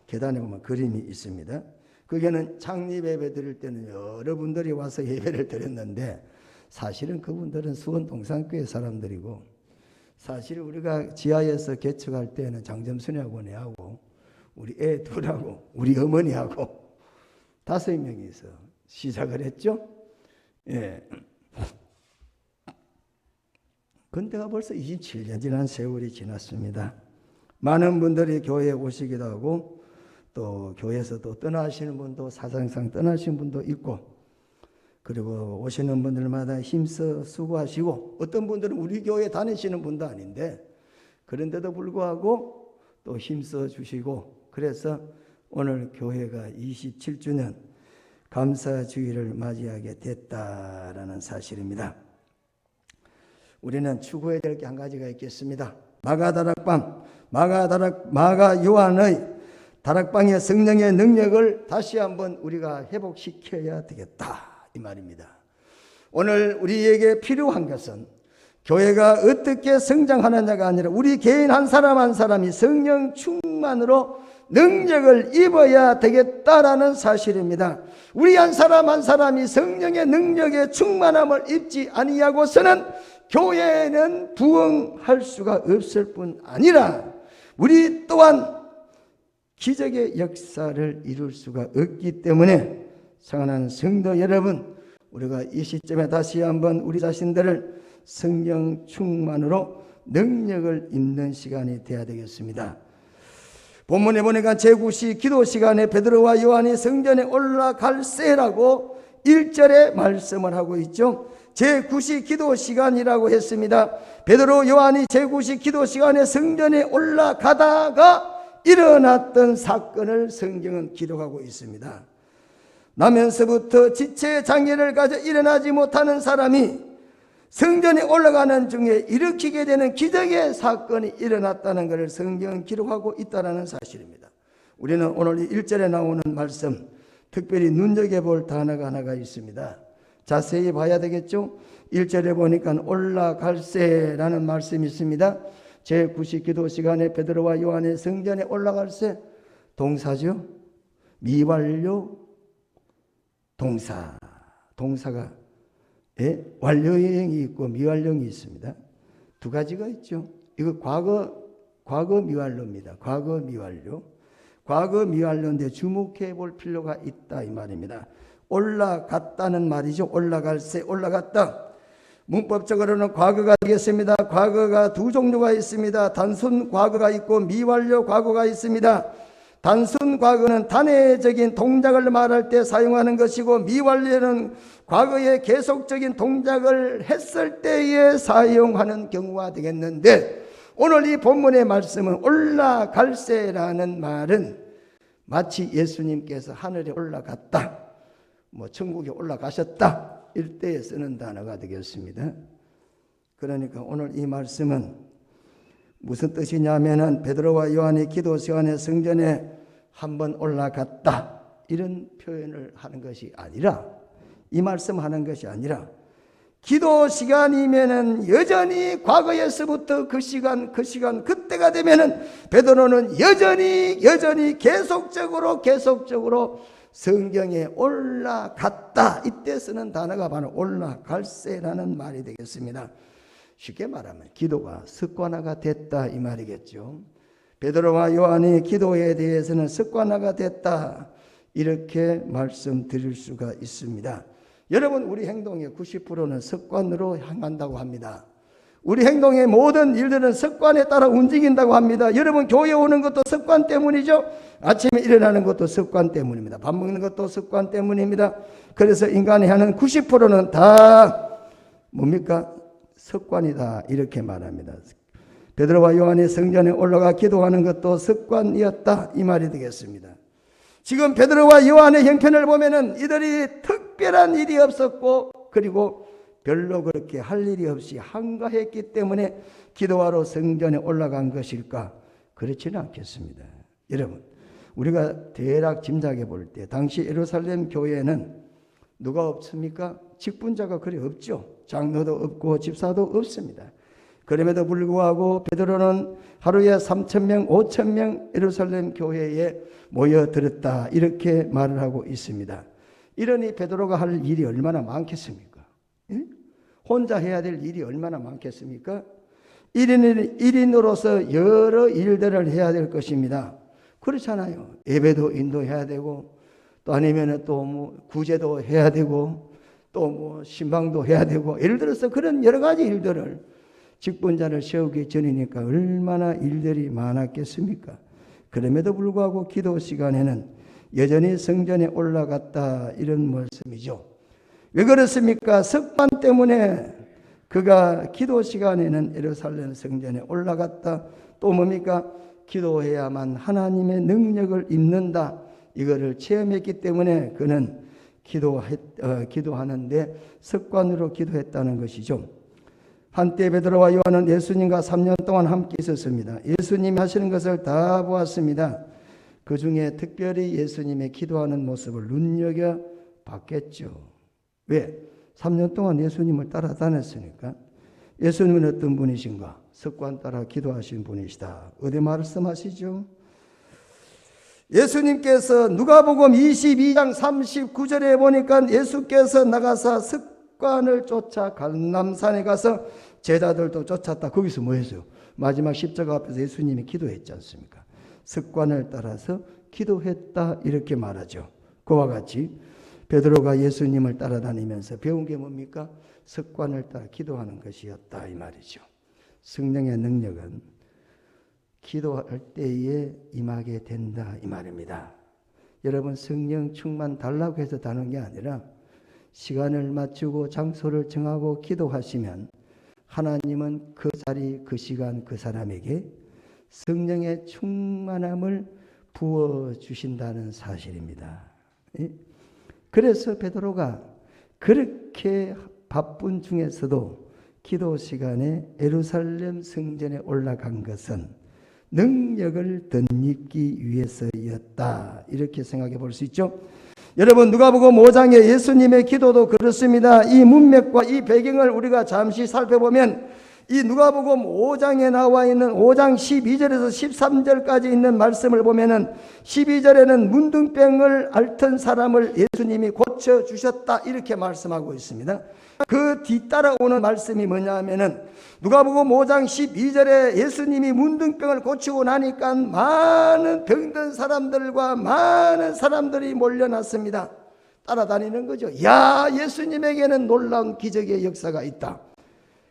계단에 보면 그림이 있습니다. 그게는 창립 예배 드릴 때는 여러분들이 와서 예배를 드렸는데 사실은 그분들은 수원동산교회 사람들이고 사실 우리가 지하에서 개척할 때는 장점순이하고 내하고 우리 애 둘하고 우리 어머니하고 5명이서 시작을 했죠. 예. 근데가 벌써 27년 지난 세월이 지났습니다. 많은 분들이 교회에 오시기도 하고 또 교회에서 또 떠나시는 분도 사상상 떠나신 분도 있고 그리고 오시는 분들마다 힘써 수고하시고 어떤 분들은 우리 교회 다니시는 분도 아닌데 그런데도 불구하고 또 힘써 주시고 그래서 오늘 교회가 27주년 감사주일을 맞이하게 됐다라는 사실입니다. 우리는 추구해야 될 게 한 가지가 있겠습니다. 마가 요한의 다락방의 성령의 능력을 다시 한번 우리가 회복시켜야 되겠다 이 말입니다. 오늘 우리에게 필요한 것은 교회가 어떻게 성장하느냐가 아니라 우리 개인 한 사람 한 사람이 성령 충만으로 능력을 입어야 되겠다라는 사실입니다. 우리 한 사람 한 사람이 성령의 능력의 충만함을 입지 아니하고서는 교회는 부흥할 수가 없을 뿐 아니라 우리 또한 기적의 역사를 이룰 수가 없기 때문에 사랑하는 성도 여러분, 우리가 이 시점에 다시 한번 우리 자신들을 성령 충만으로 능력을 입는 시간이 되어야 되겠습니다. 본문에 보니까 제9시 기도 시간에 베드로와 요한이 성전에 올라갈세라고 1절에 말씀을 하고 있죠. 제9시 기도 시간이라고 했습니다. 베드로 요한이 제9시 기도 시간에 성전에 올라가다가 일어났던 사건을 성경은 기록하고 있습니다. 나면서부터 지체 장애를 가져 일어나지 못하는 사람이 성전에 올라가는 중에 일으키게 되는 기적의 사건이 일어났다는 것을 성경은 기록하고 있다는 사실입니다. 우리는 오늘 1절에 나오는 말씀 특별히 눈여겨볼 단어가 하나가 있습니다. 자세히 봐야 되겠죠. 1절에 보니까 올라갈세라는 말씀이 있습니다. 제9시 기도 시간에 베드로와 요한의 성전에 올라갈세 동사죠. 미완료 동사가 완료형이 있고 미완료형이 있습니다. 두 가지가 있죠. 이거 과거 미완료입니다. 과거 미완료인데 주목해 볼 필요가 있다 이 말입니다. 올라갔다는 말이죠. 올라갈세, 올라갔다. 문법적으로는 과거가 되겠습니다. 과거가 두 종류가 있습니다. 단순 과거가 있고 미완료 과거가 있습니다. 단순 과거는 단회적인 동작을 말할 때 사용하는 것이고 미완료는 과거에 계속적인 동작을 했을 때에 사용하는 경우가 되겠는데 오늘 이 본문의 말씀은 올라갈세라는 말은 마치 예수님께서 하늘에 올라갔다, 천국에 올라가셨다, 이때 쓰는 단어가 되겠습니다. 그러니까 오늘 이 말씀은 무슨 뜻이냐면은 베드로와 요한이 기도 시간에 성전에 한번 올라갔다 이런 표현을 하는 것이 아니라, 이 말씀하는 것이 아니라, 기도 시간이면은 여전히 과거에서부터 그 시간 그때가 되면은 베드로는 여전히 계속적으로 성경에 올라갔다. 이때 쓰는 단어가 바로 올라갈세라는 말이 되겠습니다. 쉽게 말하면 기도가 습관화가 됐다 이 말이겠죠. 베드로와 요한이 기도에 대해서는 습관화가 됐다 이렇게 말씀드릴 수가 있습니다. 여러분, 우리 행동의 90%는 습관으로 향한다고 합니다. 우리 행동의 모든 일들은 습관에 따라 움직인다고 합니다. 여러분, 교회 오는 것도 습관 때문이죠. 아침에 일어나는 것도 습관 때문입니다. 밥 먹는 것도 습관 때문입니다. 그래서 인간이 하는 90%는 다 뭡니까? 습관이다 이렇게 말합니다. 베드로와 요한이 성전에 올라가 기도하는 것도 습관이었다 이 말이 되겠습니다. 지금 베드로와 요한의 형편을 보면은 이들이 특별한 일이 없었고, 그리고 별로 그렇게 할 일이 없이 한가했기 때문에 기도하러 성전에 올라간 것일까? 그렇지는 않겠습니다. 여러분, 우리가 대략 짐작해 볼 때 당시 예루살렘 교회에는 누가 없습니까? 직분자가 그리 없죠. 장로도 없고 집사도 없습니다. 그럼에도 불구하고 베드로는 하루에 3,000명, 5,000명 예루살렘 교회에 모여들었다 이렇게 말을 하고 있습니다. 이러니 베드로가 할 일이 얼마나 많겠습니까? 예? 혼자 해야 될 일이 얼마나 많겠습니까? 1인으로서 여러 일들을 해야 될 것입니다. 그렇잖아요. 예배도 인도해야 되고, 또 아니면 또 뭐 구제도 해야 되고, 또 뭐 신방도 해야 되고, 예를 들어서 그런 여러 가지 일들을 직분자를 세우기 전이니까 얼마나 일들이 많았겠습니까? 그럼에도 불구하고 기도 시간에는 여전히 성전에 올라갔다 이런 말씀이죠. 왜 그렇습니까? 습관 때문에 그가 기도 시간에는 예루살렘 성전에 올라갔다. 또 뭡니까? 기도해야만 하나님의 능력을 입는다. 이거를 체험했기 때문에 그는 기도하는데 습관으로 기도했다는 것이죠. 한때 베드로와 요한은 예수님과 3년 동안 함께 있었습니다. 예수님이 하시는 것을 다 보았습니다. 그 중에 특별히 예수님의 기도하는 모습을 눈여겨 봤겠죠. 왜? 3년 동안 예수님을 따라다녔으니까. 예수님은 어떤 분이신가? 습관 따라 기도하신 분이시다. 어디 말씀하시죠? 예수님께서 누가복음 22장 39절에 보니까 예수께서 나가사 습관을 쫓아 갈람산에 가서 제자들도 쫓았다. 거기서 뭐 했어요? 마지막 십자가 앞에서 예수님이 기도했지 않습니까? 습관을 따라서 기도했다 이렇게 말하죠. 그와 같이 베드로가 예수님을 따라다니면서 배운 게 뭡니까? 습관을 따라 기도하는 것이었다 이 말이죠. 성령의 능력은 기도할 때에 임하게 된다 이 말입니다. 여러분, 성령 충만 달라고 해서 다는 게 아니라 시간을 맞추고 장소를 정하고 기도하시면 하나님은 그 자리 그 시간 그 사람에게 성령의 충만함을 부어주신다는 사실입니다. 그래서 베드로가 그렇게 바쁜 중에서도 기도 시간에 예루살렘 성전에 올라간 것은 능력을 덧입기 위해서였다. 이렇게 생각해 볼 수 있죠. 여러분, 누가복음 5장의 예수님의 기도도 그렇습니다. 이 문맥과 이 배경을 우리가 잠시 살펴보면 이 누가복음 5장에 나와 있는 5장 12절에서 13절까지 있는 말씀을 보면은 12절에는 문둥병을 앓던 사람을 예수님이 고쳐주셨다 이렇게 말씀하고 있습니다. 그 뒤따라오는 말씀이 뭐냐 하면은 누가복음 5장 12절에 예수님이 문둥병을 고치고 나니까 많은 병든 사람들과 많은 사람들이 몰려났습니다. 따라다니는 거죠. 야, 예수님에게는 놀라운 기적의 역사가 있다.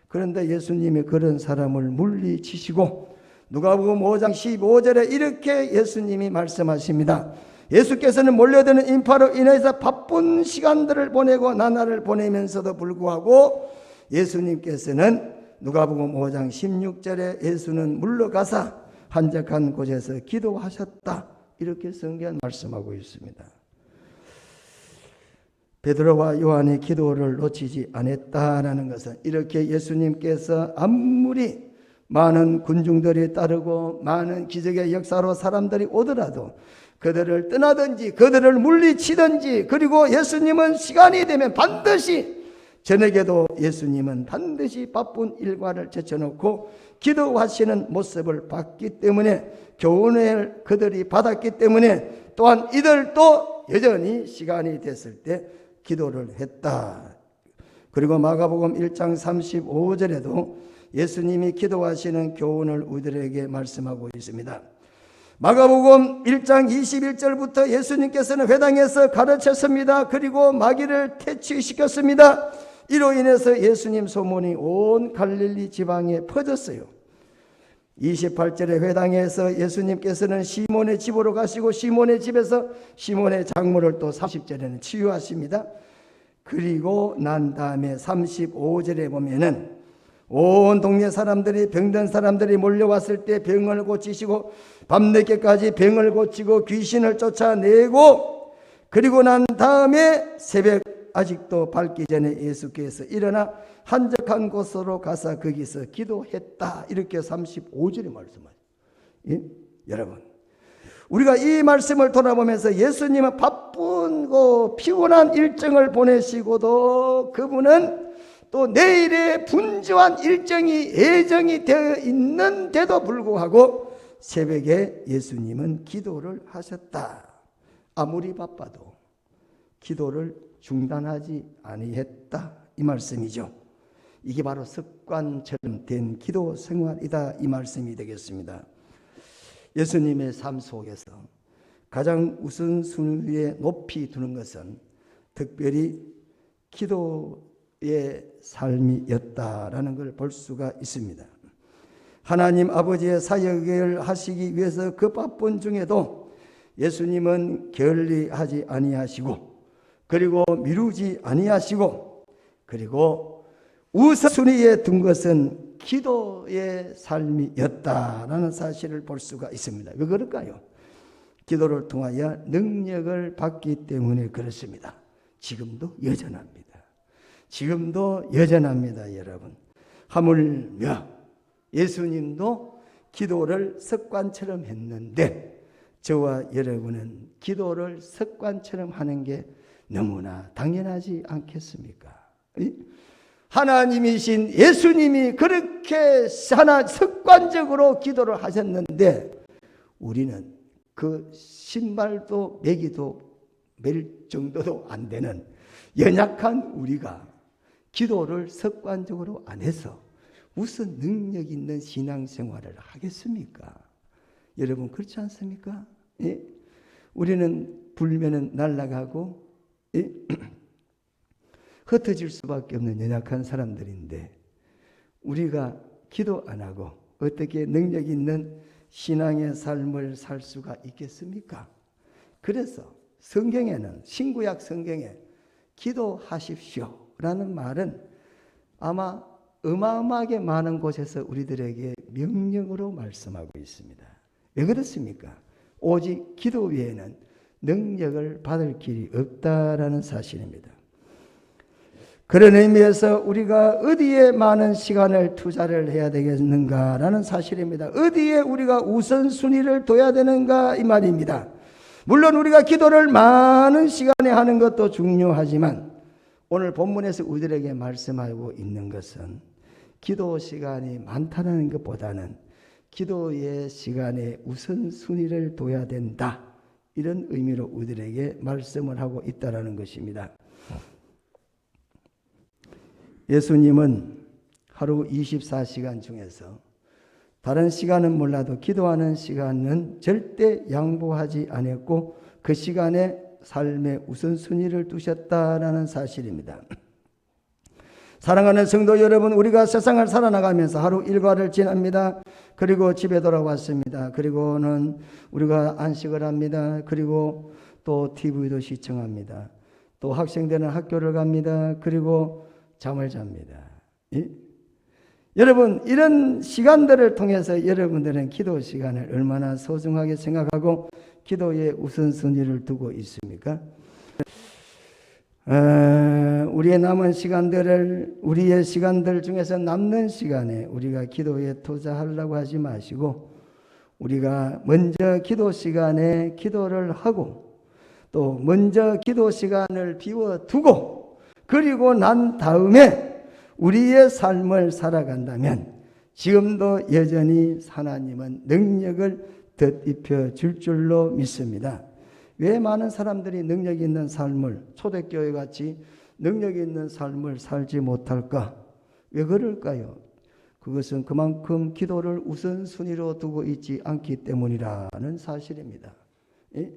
그런데 예수님이 그런 사람을 물리치시고 누가복음 5장 15절에 이렇게 예수님이 말씀하십니다. 예수께서는 몰려드는 인파로 인해서 바쁜 시간들을 보내고 나날을 보내면서도 불구하고 예수님께서는 누가복음 5장 16절에 예수는 물러가사 한적한 곳에서 기도하셨다. 이렇게 성경 말씀하고 있습니다. 베드로와 요한의 기도를 놓치지 않았다라는 것은 이렇게 예수님께서 아무리 많은 군중들이 따르고 많은 기적의 역사로 사람들이 오더라도 그들을 떠나든지 그들을 물리치든지, 그리고 예수님은 시간이 되면 반드시, 저녁에도 예수님은 반드시 바쁜 일과를 제쳐놓고 기도하시는 모습을 봤기 때문에, 교훈을 그들이 받았기 때문에, 또한 이들도 여전히 시간이 됐을 때 기도를 했다. 그리고 마가복음 1장 35절에도 예수님이 기도하시는 교훈을 우리들에게 말씀하고 있습니다. 마가복음 1장 21절부터 예수님께서는 회당에서 가르쳤습니다. 그리고 마귀를 퇴치시켰습니다. 이로 인해서 예수님 소문이 온 갈릴리 지방에 퍼졌어요. 28절에 회당에서 예수님께서는 시몬의 집으로 가시고 시몬의 집에서 시몬의 장모를 또 30절에는 치유하십니다. 그리고 난 다음에 35절에 보면은 온 동네 사람들이, 병든 사람들이 몰려왔을 때 병을 고치시고 밤늦게까지 병을 고치고 귀신을 쫓아내고, 그리고 난 다음에 새벽 아직도 밝기 전에 예수께서 일어나 한적한 곳으로 가서 거기서 기도했다. 이렇게 35절에 말씀하죠. 예? 여러분, 우리가 이 말씀을 돌아보면서 예수님은 바쁘고 피곤한 일정을 보내시고도 그분은 또 내일의 분주한 일정이 예정이 되어 있는데도 불구하고 새벽에 예수님은 기도를 하셨다. 아무리 바빠도 기도를 중단하지 아니했다, 이 말씀이죠. 이게 바로 습관처럼 된 기도 생활이다, 이 말씀이 되겠습니다. 예수님의 삶 속에서 가장 우선순위에 높이 두는 것은 특별히 기도의 삶이었다라는 걸 볼 수가 있습니다. 하나님 아버지의 사역을 하시기 위해서 그 바쁜 중에도 예수님은 게을리하지 아니하시고, 그리고 미루지 아니하시고, 그리고 우선순위에 둔 것은 기도의 삶이었다라는 사실을 볼 수가 있습니다. 왜 그럴까요? 기도를 통하여 능력을 받기 때문에 그렇습니다. 지금도 여전합니다. 지금도 여전합니다, 여러분. 하물며 예수님도 기도를 습관처럼 했는데 저와 여러분은 기도를 습관처럼 하는 게 너무나 당연하지 않겠습니까? 하나님이신 예수님이 그렇게 습관적으로 기도를 하셨는데 우리는 그 신발도 매기도 맬 정도도 안 되는 연약한 우리가 기도를 습관적으로 안 해서 무슨 능력 있는 신앙생활을 하겠습니까? 여러분, 그렇지 않습니까? 예? 우리는 불면은 날아가고, 예? 흩어질 수밖에 없는 연약한 사람들인데 우리가 기도 안 하고 어떻게 능력 있는 신앙의 삶을 살 수가 있겠습니까? 그래서 성경에는, 신구약 성경에 기도하십시오 라는 말은 아마 어마어마하게 많은 곳에서 우리들에게 명령으로 말씀하고 있습니다. 왜 그렇습니까? 오직 기도 외에는 능력을 받을 길이 없다라는 사실입니다. 그런 의미에서 우리가 어디에 많은 시간을 투자를 해야 되겠는가라는 사실입니다. 어디에 우리가 우선순위를 둬야 되는가, 이 말입니다. 물론 우리가 기도를 많은 시간에 하는 것도 중요하지만 오늘 본문에서 우리들에게 말씀하고 있는 것은 기도 시간이 많다는 것보다는 기도의 시간에 우선순위를 둬야 된다, 이런 의미로 우리들에게 말씀을 하고 있다는 것입니다. 예수님은 하루 24시간 중에서 다른 시간은 몰라도 기도하는 시간은 절대 양보하지 않았고 그 시간에 삶의 우선순위를 두셨다라는 사실입니다. 사랑하는 성도 여러분, 우리가 세상을 살아나가면서 하루 일과를 지납니다. 그리고 집에 돌아왔습니다. 그리고는 우리가 안식을 합니다. 그리고 또 TV도 시청합니다. 또 학생들은 학교를 갑니다. 그리고 잠을 잡니다. 예? 여러분, 이런 시간들을 통해서 여러분들은 기도 시간을 얼마나 소중하게 생각하고 기도의 우선순위를 두고 있습니까? 우리의 남은 시간들을 우리의 시간들 중에서 남는 시간에 우리가 기도에 투자하려고 하지 마시고 우리가 먼저 기도 시간에 기도를 하고 또 먼저 기도 시간을 비워두고 그리고 난 다음에 우리의 삶을 살아간다면 지금도 여전히 하나님은 능력을 덧입혀 줄 줄로 믿습니다. 왜 많은 사람들이 능력 있는 삶을 초대교회 같이 능력 있는 삶을 살지 못할까? 왜 그럴까요? 그것은 그만큼 기도를 우선순위로 두고 있지 않기 때문이라는 사실입니다. 예?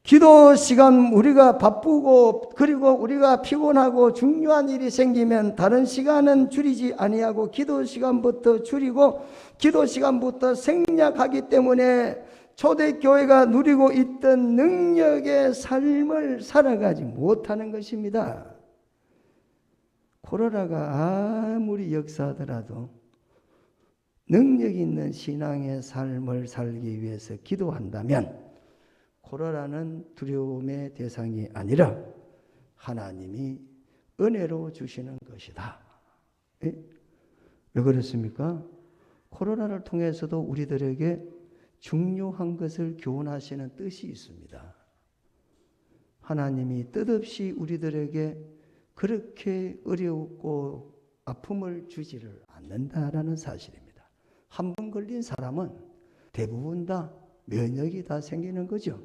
기도 시간 우리가 바쁘고 그리고 우리가 피곤하고 중요한 일이 생기면 다른 시간은 줄이지 아니하고 기도 시간부터 줄이고 기도 시간부터 생략하기 때문에 초대교회가 누리고 있던 능력의 삶을 살아가지 못하는 것입니다. 코로나가 아무리 역사하더라도 능력 있는 신앙의 삶을 살기 위해서 기도한다면 코로나는 두려움의 대상이 아니라 하나님이 은혜로 주시는 것이다. 예? 왜 그렇습니까? 코로나를 통해서도 우리들에게 중요한 것을 교훈하시는 뜻이 있습니다. 하나님이 뜻없이 우리들에게 그렇게 어렵고 아픔을 주지를 않는다라는 사실입니다. 한 번 걸린 사람은 대부분 다 면역이 다 생기는 거죠.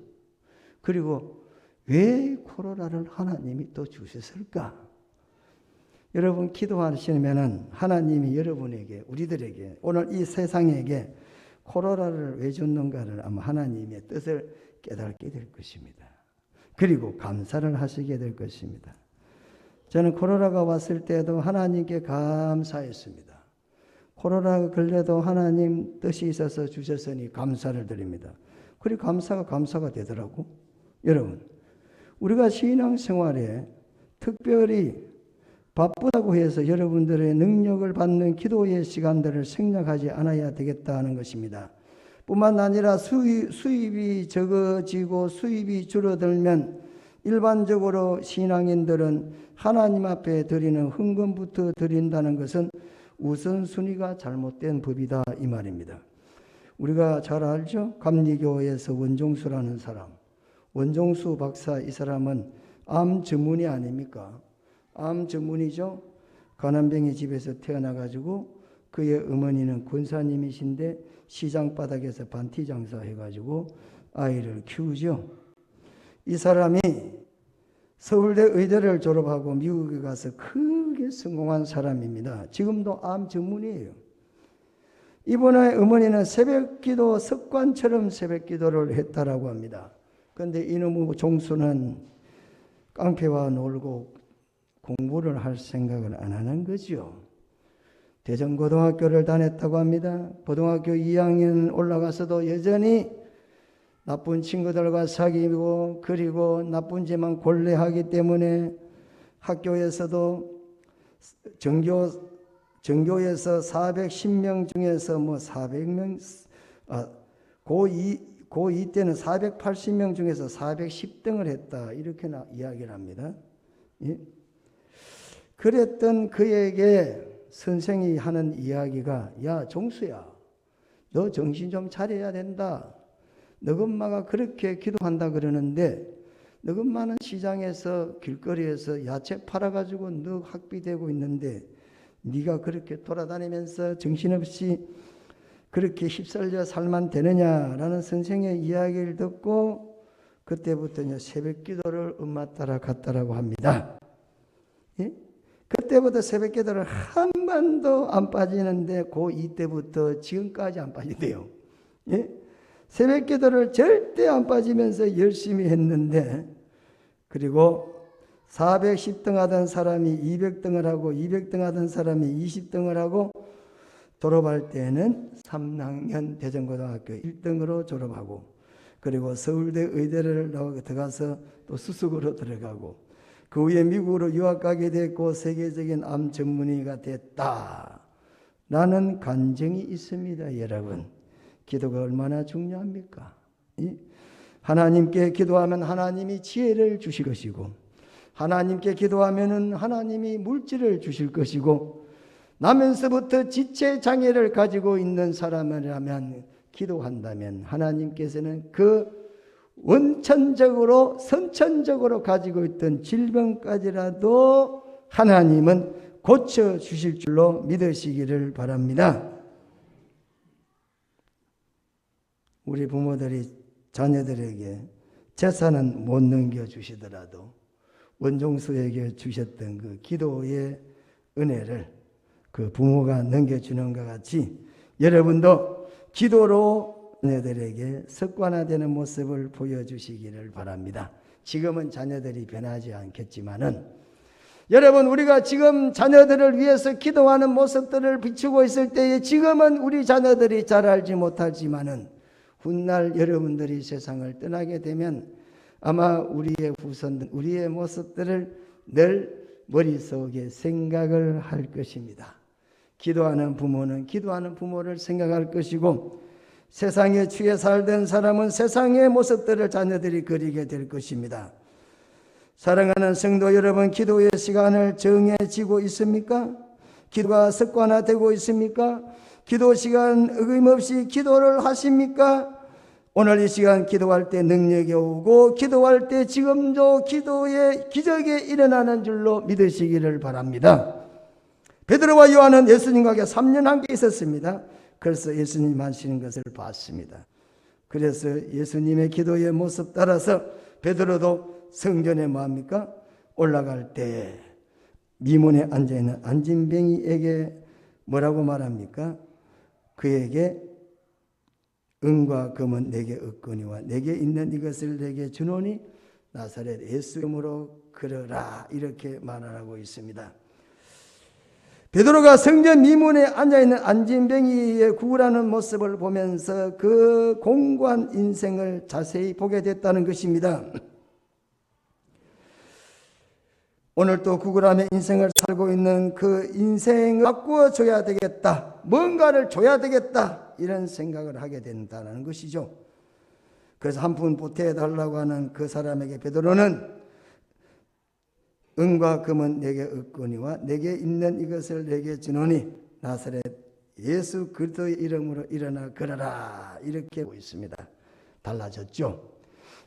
그리고 왜 코로나를 하나님이 또 주셨을까? 여러분 기도하시면은 하나님이 여러분에게 우리들에게 오늘 이 세상에게 코로나를 왜 줬는가를 아마 하나님의 뜻을 깨닫게 될 것입니다. 그리고 감사를 하시게 될 것입니다. 저는 코로나가 왔을 때도 하나님께 감사했습니다. 코로나가 걸려도 하나님 뜻이 있어서 주셨으니 감사를 드립니다. 그리고 감사가 되더라고. 여러분, 우리가 신앙생활에 특별히 바쁘다고 해서 여러분들의 능력을 받는 기도의 시간들을 생략하지 않아야 되겠다는 것입니다. 뿐만 아니라 수입이 적어지고 수입이 줄어들면 일반적으로 신앙인들은 하나님 앞에 드리는 헌금부터 드린다는 것은 우선순위가 잘못된 법이다 이 말입니다. 우리가 잘 알죠? 감리교에서 원종수라는 사람, 원종수 박사 이 사람은 암 전문의 아닙니까? 암 전문이죠. 가난뱅이 집에서 태어나가지고 그의 어머니는 권사님이신데 시장 바닥에서 반티 장사해가지고 아이를 키우죠. 이 사람이 서울대 의대를 졸업하고 미국에 가서 크게 성공한 사람입니다. 지금도 암 전문이에요. 이분의 어머니는 새벽기도 습관처럼 새벽기도를 했다라고 합니다. 그런데 이놈의 종수는 깡패와 놀고 공부를 할 생각을 안 하는 거죠. 대전고등학교를 다녔다고 합니다. 고등학교 2학년 올라가서도 여전히 나쁜 친구들과 사귀고 그리고 나쁜 짓만 골래하기 때문에 학교에서도 전교에서 410명 중에서 뭐 400명 고2 때는 480명 중에서 410등을 했다 이렇게 이야기를 합니다. 예? 그랬던 그에게 선생이 하는 이야기가 야 종수야 너 정신 좀 차려야 된다. 너희 엄마가 그렇게 기도한다 그러는데 너희 엄마는 시장에서 길거리에서 야채 팔아가지고 너 학비되고 있는데 네가 그렇게 돌아다니면서 정신없이 그렇게 휩쓸려 살만 되느냐라는 선생의 이야기를 듣고 그때부터 이제 새벽 기도를 엄마 따라 갔다라고 합니다. 예? 그때부터 새벽 기도를 한 번도 안 빠지는데 고2 때부터 지금까지 안 빠진대요. 예? 새벽 기도를 절대 안 빠지면서 열심히 했는데 그리고 410등 하던 사람이 200등을 하고 200등 하던 사람이 20등을 하고 졸업할 때는 3학년 대전고등학교 1등으로 졸업하고 그리고 서울대 의대를 들어가서 또 수석으로 들어가고 그 후에 미국으로 유학 가게 됐고 세계적인 암 전문의가 됐다라는 간증이 있습니다. 여러분 기도가 얼마나 중요합니까? 하나님께 기도하면 하나님이 지혜를 주실 것이고 하나님께 기도하면은 하나님이 물질을 주실 것이고, 나면서부터 지체 장애를 가지고 있는 사람이라면 기도한다면 하나님께서는 그 원천적으로 선천적으로 가지고 있던 질병까지라도 하나님은 고쳐 주실 줄로 믿으시기를 바랍니다. 우리 부모들이 자녀들에게 재산은 못 넘겨주시더라도 원종수에게 주셨던 그 기도의 은혜를 그 부모가 넘겨주는 것 같이 여러분도 기도로 자녀들에게 습관화되는 모습을 보여주시기를 바랍니다. 지금은 자녀들이 변하지 않겠지만은 여러분, 우리가 지금 자녀들을 위해서 기도하는 모습들을 비추고 있을 때에 지금은 우리 자녀들이 잘 알지 못하지만은 훗날 여러분들이 세상을 떠나게 되면 아마 우리의 후손들, 우리의 모습들을 늘 머릿속에 생각을 할 것입니다. 기도하는 부모는 기도하는 부모를 생각할 것이고, 세상에 취해 살던 사람은 세상의 모습들을 자녀들이 그리게 될 것입니다. 사랑하는 성도 여러분, 기도의 시간을 정해지고 있습니까? 기도가 습관화되고 있습니까? 기도 시간 어김없이 기도를 하십니까? 오늘 이 시간 기도할 때 능력이 오고, 기도할 때 지금도 기도의 기적이 일어나는 줄로 믿으시기를 바랍니다. 베드로와 요한은 예수님과 3년 함께 있었습니다. 그래서 예수님 하시는 것을 봤습니다. 그래서 예수님의 기도의 모습 따라서 베드로도 성전에 뭐합니까? 올라갈 때 미문에 앉아있는 안진뱅이에게 뭐라고 말합니까? 그에게 은과 금은 내게 없거니와 내게 있는 이것을 내게 주노니 나사렛 예수 이름으로 걸어라, 이렇게 말하고 있습니다. 베드로가 성전 미문에 앉아있는 안진뱅이의 구걸하는 모습을 보면서 그 공고한 인생을 자세히 보게 됐다는 것입니다. 오늘 또 구걸하며 인생을 살고 있는 그 인생을 바꾸어줘야 되겠다, 뭔가를 줘야 되겠다, 이런 생각을 하게 된다는 것이죠. 그래서 한 푼 보태달라고 하는 그 사람에게 베드로는 은과 금은 내게 없거니와 내게 있는 이것을 내게 주노니 나사렛 예수 그리스도의 이름으로 일어나 걸어라, 이렇게 하고 있습니다. 달라졌죠.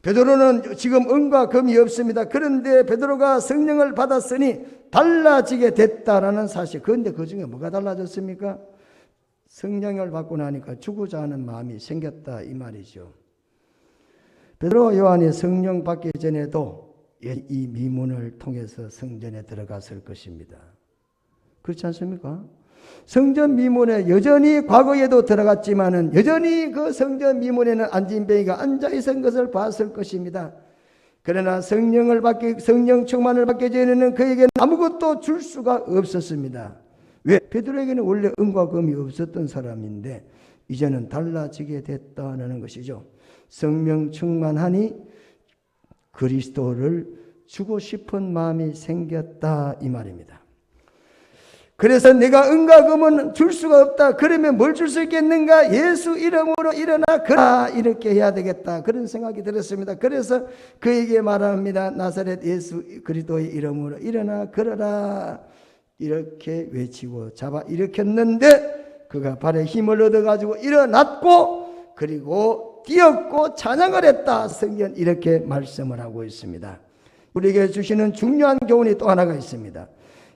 베드로는 지금 은과 금이 없습니다. 그런데 베드로가 성령을 받았으니 달라지게 됐다라는 사실. 그런데 그 중에 뭐가 달라졌습니까? 성령을 받고 나니까 주고자 하는 마음이 생겼다, 이 말이죠. 베드로와 요한이 성령 받기 전에도 이 미문을 통해서 성전에 들어갔을 것입니다. 그렇지 않습니까? 성전 미문에 여전히 과거에도 들어갔지만은 여전히 그 성전 미문에는 안진뱅이가 앉아 있은 것을 봤을 것입니다. 그러나 성령 충만을 받기 전에는 그에게는 아무것도 줄 수가 없었습니다. 왜? 베드로에게는 원래 은과 금이 없었던 사람인데 이제는 달라지게 됐다는 것이죠. 성령 충만하니 그리스도를 주고 싶은 마음이 생겼다, 이 말입니다. 그래서 내가 은과 금은 줄 수가 없다. 그러면 뭘 줄 수 있겠는가? 예수 이름으로 일어나 걸어라, 이렇게 해야 되겠다, 그런 생각이 들었습니다. 그래서 그에게 말합니다. 나사렛 예수 그리스도의 이름으로 일어나 걸어라, 이렇게 외치고 잡아 일으켰는데 그가 발에 힘을 얻어가지고 일어났고 그리고 뛰었고 찬양을 했다. 성경 이렇게 말씀을 하고 있습니다. 우리에게 주시는 중요한 교훈이 또 하나가 있습니다.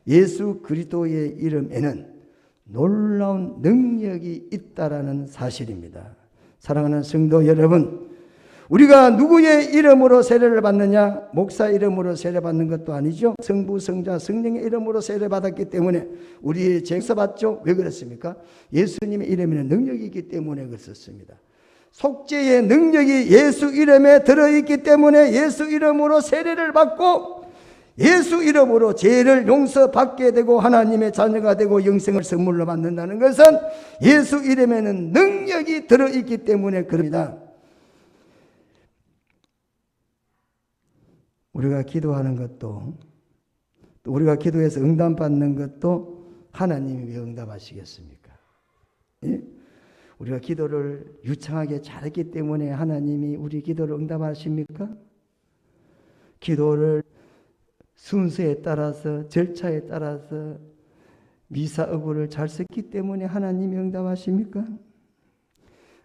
예수 그리스도의 이름에는 놀라운 능력이 있다라는 사실입니다. 사랑하는 성도 여러분, 우리가 누구의 이름으로 세례를 받느냐? 목사 이름으로 세례받는 것도 아니죠. 성부, 성자, 성령의 이름으로 세례받았기 때문에 우리의 죄에서 받죠. 왜 그렇습니까? 예수님의 이름에는 능력이 있기 때문에 그렇습니다. 속죄의 능력이 예수 이름에 들어있기 때문에 예수 이름으로 세례를 받고 예수 이름으로 죄를 용서받게 되고 하나님의 자녀가 되고 영생을 선물로 받는다는 것은 예수 이름에는 능력이 들어있기 때문에 그럽니다. 우리가 기도하는 것도, 또 우리가 기도해서 응답받는 것도 하나님이 왜 응답하시겠습니까? 예? 우리가 기도를 유창하게 잘했기 때문에 하나님이 우리 기도를 응답하십니까? 기도를 순서에 따라서 절차에 따라서 미사여구를 잘 썼기 때문에 하나님이 응답하십니까?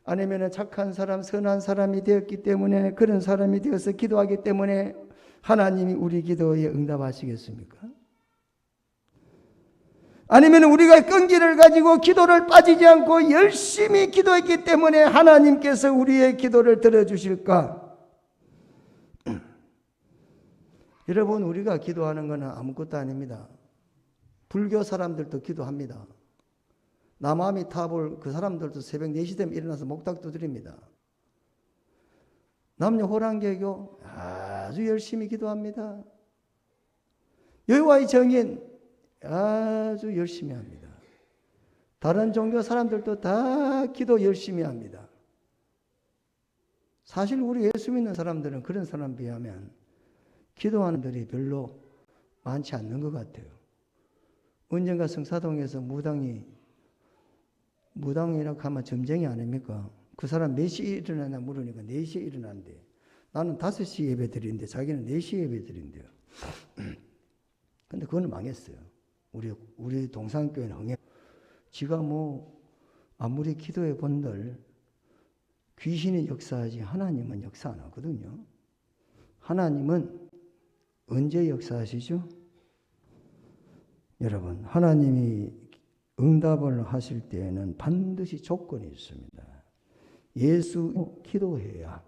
아니면 착한 사람, 선한 사람이 되었기 때문에, 그런 사람이 되어서 기도하기 때문에 하나님이 우리 기도에 응답하시겠습니까? 아니면 우리가 끈기를 가지고 기도를 빠지지 않고 열심히 기도했기 때문에 하나님께서 우리의 기도를 들어주실까? 여러분, 우리가 기도하는 것은 아무것도 아닙니다. 불교 사람들도 기도합니다. 남아미 타볼 그 사람들도 새벽 4시 되면 일어나서 목탁도 드립니다. 남녀 호랑개교 아주 열심히 기도합니다. 여호와의 정인 아주 열심히 합니다. 다른 종교 사람들도 다 기도 열심히 합니다. 사실 우리 예수 믿는 사람들은 그런 사람 비하면 기도하는 분들이 별로 많지 않는 것 같아요. 언젠가 성사동에서 무당이라고 하면 점쟁이 아닙니까? 그 사람 몇 시에 일어나냐 물으니까 4시에 일어난대. 나는 5시 예배 드리는데 자기는 4시 예배 드린대요. 근데 그거는 망했어요. 우리 동산교회는 흥해. 지가 아무리 기도해 본들 귀신이 역사하지 하나님은 역사 안 하거든요. 하나님은 언제 역사하시죠? 여러분, 하나님이 응답을 하실 때에는 반드시 조건이 있습니다. 예수 기도해야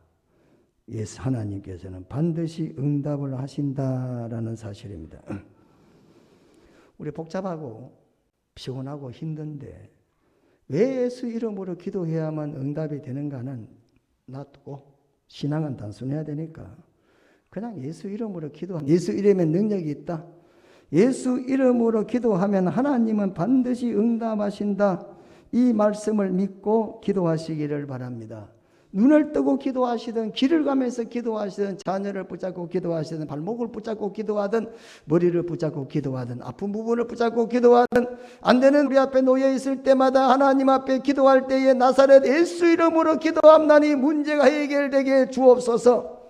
하나님께서는 반드시 응답을 하신다라는 사실입니다. 우리 복잡하고 피곤하고 힘든데 왜 예수 이름으로 기도해야만 응답이 되는가는 놔두고, 신앙은 단순해야 되니까 그냥 예수 이름으로 기도하면, 예수 이름에 능력이 있다, 예수 이름으로 기도하면 하나님은 반드시 응답하신다, 이 말씀을 믿고 기도하시기를 바랍니다. 눈을 뜨고 기도하시든, 길을 가면서 기도하시든, 자녀를 붙잡고 기도하시든, 발목을 붙잡고 기도하든, 머리를 붙잡고 기도하든, 아픈 부분을 붙잡고 기도하든, 안 되는 우리 앞에 놓여 있을 때마다 하나님 앞에 기도할 때에 나사렛 예수 이름으로 기도함나니 문제가 해결되게 주옵소서.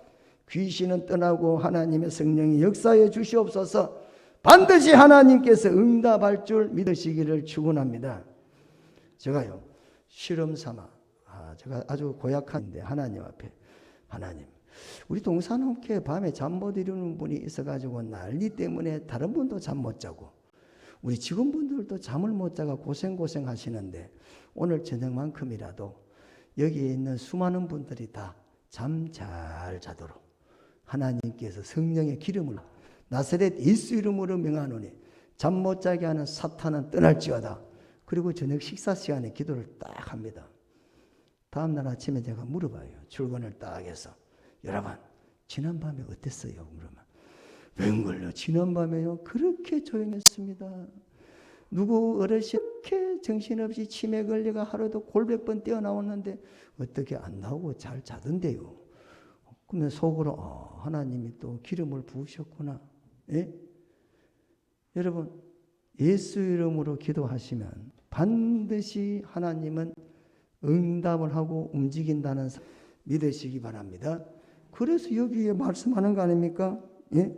귀신은 떠나고 하나님의 성령이 역사해 주시옵소서. 반드시 하나님께서 응답할 줄 믿으시기를 축원합니다. 제가요, 실험 삼아, 제가 아주 고약한데 하나님 앞에, 하나님, 우리 동산업계 밤에 잠 못 이루는 분이 있어가지고 난리 때문에 다른 분도 잠 못 자고 우리 직원분들도 잠을 못 자가 고생 하시는데 오늘 저녁만큼이라도 여기에 있는 수많은 분들이 다 잠 잘 자도록 하나님께서 성령의 기름을 나사렛 예수 이름으로 명하노니 잠 못 자게 하는 사탄은 떠날지어다. 그리고 저녁 식사 시간에 기도를 딱 합니다. 다음날 아침에 제가 물어봐요. 출근을 딱 해서, 여러분 지난밤에 어땠어요? 그러면 웬걸요? 지난밤에요 그렇게 조용했습니다. 누구 어르신 이렇게 정신없이 치매 걸려가 하루도 골백번 뛰어나왔는데 어떻게 안 나오고 잘 자던데요. 그러면 속으로 하나님이 또 기름을 부으셨구나. 예? 여러분, 예수 이름으로 기도하시면 반드시 하나님은 응답을 하고 움직인다는 믿으시기 바랍니다. 그래서 여기에 말씀하는 거 아닙니까? 예?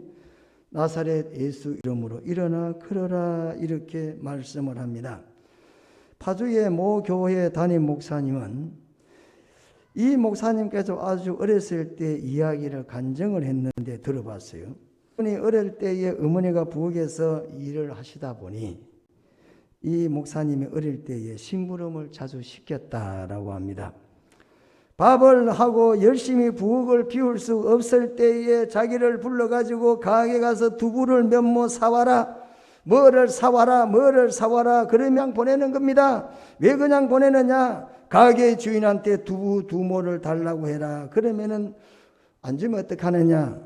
나사렛 예수 이름으로 일어나 걸어라, 이렇게 말씀을 합니다. 파주의 모 교회 담임 목사님은, 이 목사님께서 아주 어렸을 때 이야기를 간증을 했는데 들어봤어요. 어릴 때에 어머니가 부엌에서 일을 하시다 보니 이 목사님이 어릴 때에 심부름을 자주 시켰다라고 합니다. 밥을 하고 열심히 부엌을 비울 수 없을 때에 자기를 불러가지고 가게 가서 두부를 몇 모 사와라, 뭐를 사와라 그러면 보내는 겁니다. 왜 그냥 보내느냐? 가게 주인한테 두부 2모를 달라고 해라. 그러면은 안 주면 어떡하느냐?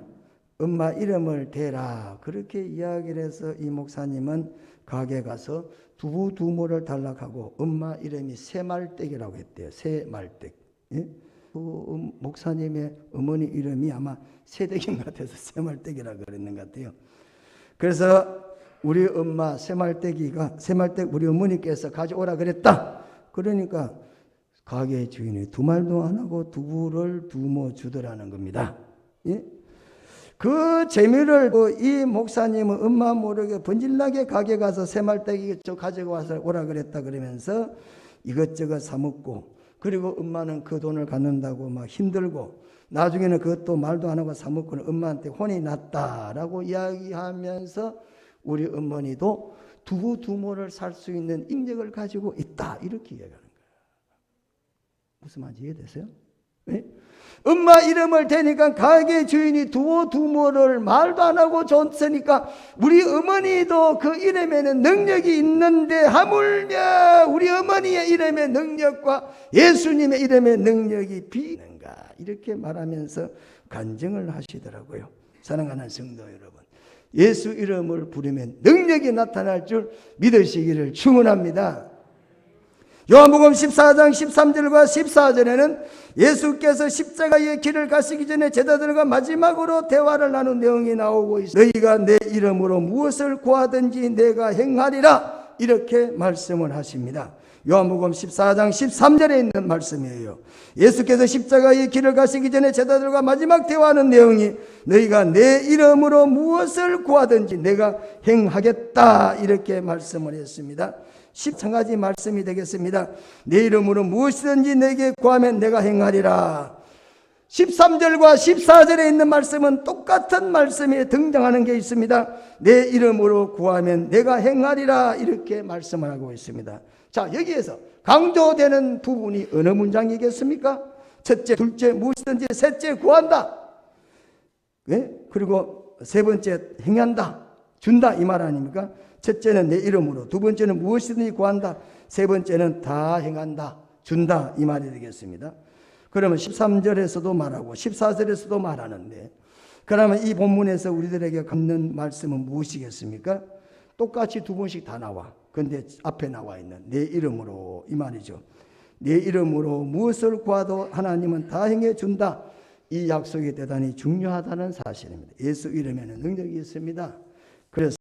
엄마 이름을 대라. 그렇게 이야기를 해서 이 목사님은 가게 가서 두부 2모를 달라고 하고 엄마 이름이 새말댁이라고 했대요. 새말댁. 예? 그 목사님의 어머니 이름이 아마 새댁인 것 같아서 새말댁이라고 그랬는 것 같아요. 그래서 우리 엄마 새말댁 우리 어머니께서 가져오라 그랬다. 그러니까 가게 주인이 2말도 안 하고 두부를 2모 주더라는 겁니다. 예? 그 재미를 이 목사님은 엄마 모르게 번질나게 가게 가서 새말대기 가지고 와서 오라 그랬다 그러면서 이것저것 사먹고, 그리고 엄마는 그 돈을 갖는다고 막 힘들고, 나중에는 그것도 말도 안 하고 사먹고는 엄마한테 혼이 났다라고 이야기하면서 우리 어머니도 두부두모를 살 수 있는 인력을 가지고 있다, 이렇게 이야기하는 거예요. 무슨 말인지 이해되세요? 네? 엄마 이름을 대니까 가게 주인이 두부두모를 말도 안 하고 줬으니까 우리 어머니도 그 이름에는 능력이 있는데 하물며 우리 어머니의 이름의 능력과 예수님의 이름의 능력이 비는가, 이렇게 말하면서 간증을 하시더라고요. 사랑하는 성도 여러분, 예수 이름을 부르면 능력이 나타날 줄 믿으시기를 축원합니다. 요한복음 14장 13절과 14절에는 예수께서 십자가의 길을 가시기 전에 제자들과 마지막으로 대화를 나눈 내용이 나오고 있어요. 너희가 내 이름으로 무엇을 구하든지 내가 행하리라, 이렇게 말씀을 하십니다. 요한복음 14장 13절에 있는 말씀이에요. 예수께서 십자가의 길을 가시기 전에 제자들과 마지막 대화하는 내용이 너희가 내 이름으로 무엇을 구하든지 내가 행하겠다, 이렇게 말씀을 했습니다. 10가지 말씀이 되겠습니다. 내 이름으로 무엇이든지 내게 구하면 내가 행하리라. 13절과 14절에 있는 말씀은 똑같은 말씀이 등장하는 게 있습니다. 내 이름으로 구하면 내가 행하리라, 이렇게 말씀을 하고 있습니다. 자, 여기에서 강조되는 부분이 어느 문장이겠습니까? 첫째, 둘째, 무엇이든지, 셋째, 구한다. 네? 그리고 세 번째, 행한다, 준다, 이 말 아닙니까? 첫째는 내 이름으로, 두 번째는 무엇이든지 구한다, 세 번째는 다 행한다, 준다, 이 말이 되겠습니다. 그러면 13절에서도 말하고 14절에서도 말하는데, 그러면 이 본문에서 우리들에게 갖는 말씀은 무엇이겠습니까? 똑같이 두 번씩 다 나와. 그런데 앞에 나와 있는 내 이름으로, 이 말이죠. 내 이름으로 무엇을 구하도 하나님은 다 행해 준다. 이 약속이 대단히 중요하다는 사실입니다. 예수 이름에는 능력이 있습니다. 그래서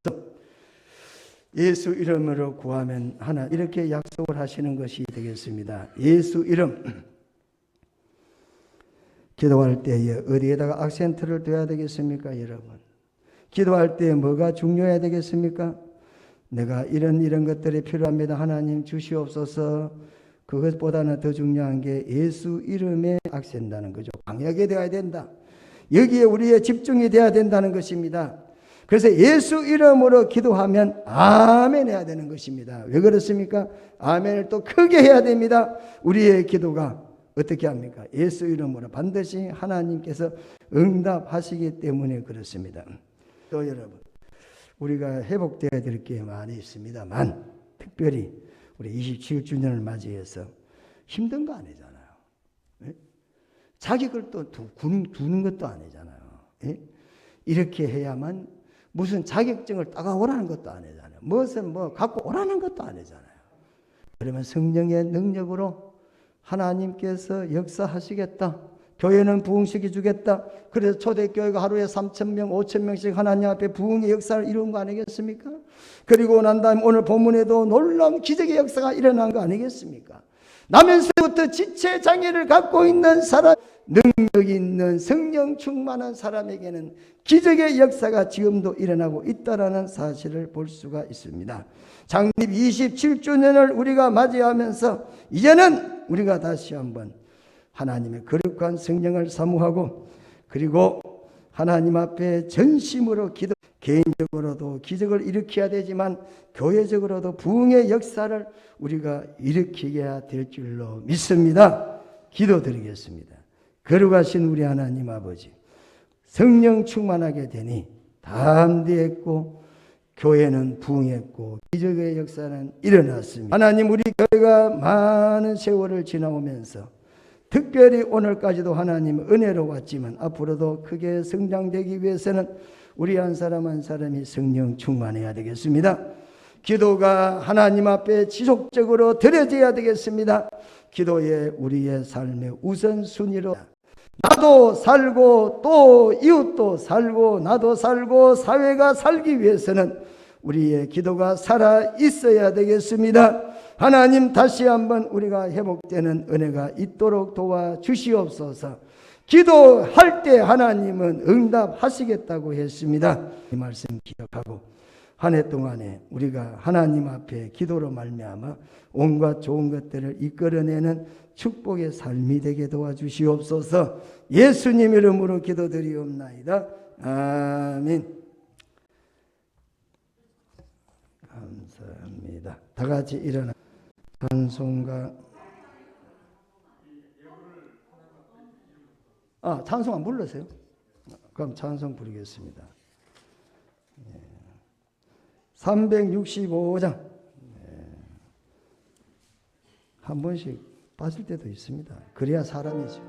예수 이름으로 구하면 하나, 이렇게 약속을 하시는 것이 되겠습니다. 예수 이름. 기도할 때에 어디에다가 악센트를 둬야 되겠습니까, 여러분? 기도할 때 뭐가 중요해야 되겠습니까? 내가 이런 것들이 필요합니다, 하나님 주시옵소서. 그것보다는 더 중요한 게 예수 이름에 악센다는 거죠. 강하게 되어야 된다. 여기에 우리의 집중이 되어야 된다는 것입니다. 그래서 예수 이름으로 기도하면 아멘 해야 되는 것입니다. 왜 그렇습니까? 아멘을 또 크게 해야 됩니다. 우리의 기도가 어떻게 합니까? 예수 이름으로 반드시 하나님께서 응답하시기 때문에 그렇습니다. 또 여러분, 우리가 회복되어야 될 게 많이 있습니다만, 특별히 우리 27주년을 맞이해서 힘든 거 아니잖아요. 네? 자격을 또 두는 것도 아니잖아요. 네? 이렇게 해야만, 무슨 자격증을 따가오라는 것도 아니잖아요. 무엇은 갖고 오라는 것도 아니잖아요. 그러면 성령의 능력으로 하나님께서 역사하시겠다. 교회는 부흥시켜 주겠다. 그래서 초대교회가 하루에 3,000명, 5,000명씩 하나님 앞에 부흥의 역사를 이룬 거 아니겠습니까? 그리고 난 다음에 오늘 본문에도 놀라운 기적의 역사가 일어난 거 아니겠습니까? 나면서부터 지체 장애를 갖고 있는 사람, 능력 있는 성령 충만한 사람에게는 기적의 역사가 지금도 일어나고 있다는 사실을 볼 수가 있습니다. 창립 27주년을 우리가 맞이하면서 이제는 우리가 다시 한번 하나님의 거룩한 성령을 사모하고, 그리고 하나님 앞에 전심으로 기도, 개인적으로도 기적을 일으켜야 되지만 교회적으로도 부흥의 역사를 우리가 일으켜야 될 줄로 믿습니다. 기도드리겠습니다. 거룩하신 우리 하나님 아버지, 성령 충만하게 되니 담대했고 교회는 부흥했고 기적의 역사는 일어났습니다. 하나님, 우리 교회가 많은 세월을 지나오면서 특별히 오늘까지도 하나님 은혜로 왔지만 앞으로도 크게 성장되기 위해서는 우리 한 사람 한 사람이 성령 충만해야 되겠습니다. 기도가 하나님 앞에 지속적으로 드려져야 되겠습니다. 기도에 우리의 삶의 우선순위로 나도 살고 또 이웃도 살고 나도 살고 사회가 살기 위해서는 우리의 기도가 살아 있어야 되겠습니다. 하나님, 다시 한번 우리가 회복되는 은혜가 있도록 도와주시옵소서. 기도할 때 하나님은 응답하시겠다고 했습니다. 이 말씀 기억하고 한 해 동안에 우리가 하나님 앞에 기도로 말미암아 온갖 좋은 것들을 이끌어내는 축복의 삶이 되게 도와주시옵소서. 예수님 이름으로 기도드리옵나이다. 아멘. 감사합니다. 다 같이 일어나 찬송가 찬송 안 불러세요? 그럼 찬송 부르겠습니다. 365장 한 번씩 빠질 때도 있습니다. 그래야 사람이죠.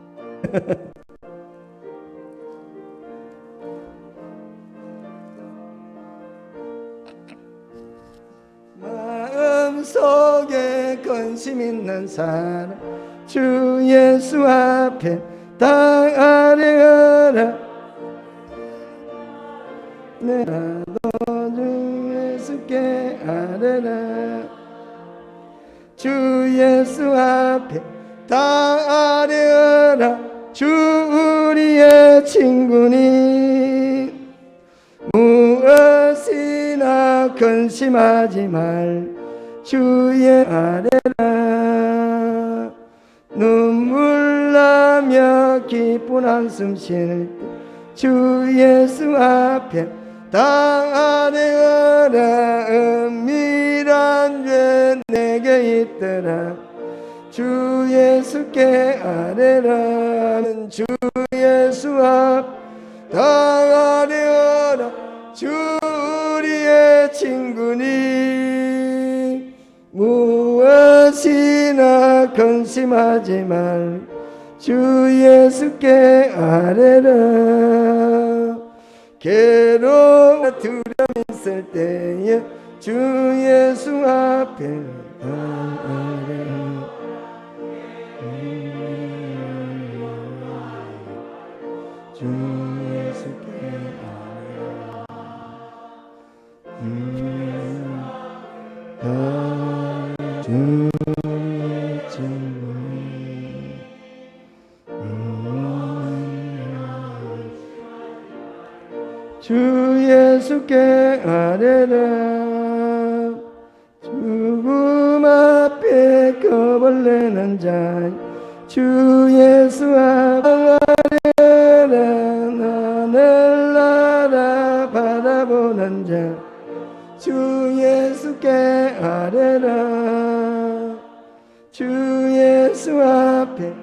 마음속에 관심 있는 사람 주 예수 앞에 땅 아래하라 나도 주 예수께 아뢰라 주 예수 앞에 땅 아뢰하라 주 우리의 친구니 무엇이나 근심하지 말 주의 아뢰라 눈물 나며 기쁜 한숨 쉴 때 주 예수 앞에 땅 아래하라 은밀한 죄 내게 있더라 주 예수께 아뢰라 주 예수 앞 땅 아래하라 주 우리의 친구니 무엇이나 근심하지 말 주 예수께 아뢰라 괴로워 두려움 있을 때에 주 예수 앞에 아뢰라 주 예수께 아뢰라 주 주 예수께 아뢰라 죽음 앞에 겁을 내는 자 주 예수 앞에 아뢰라 하늘 나라 바라보는 자 주 예수께 아뢰라 주 예수 앞에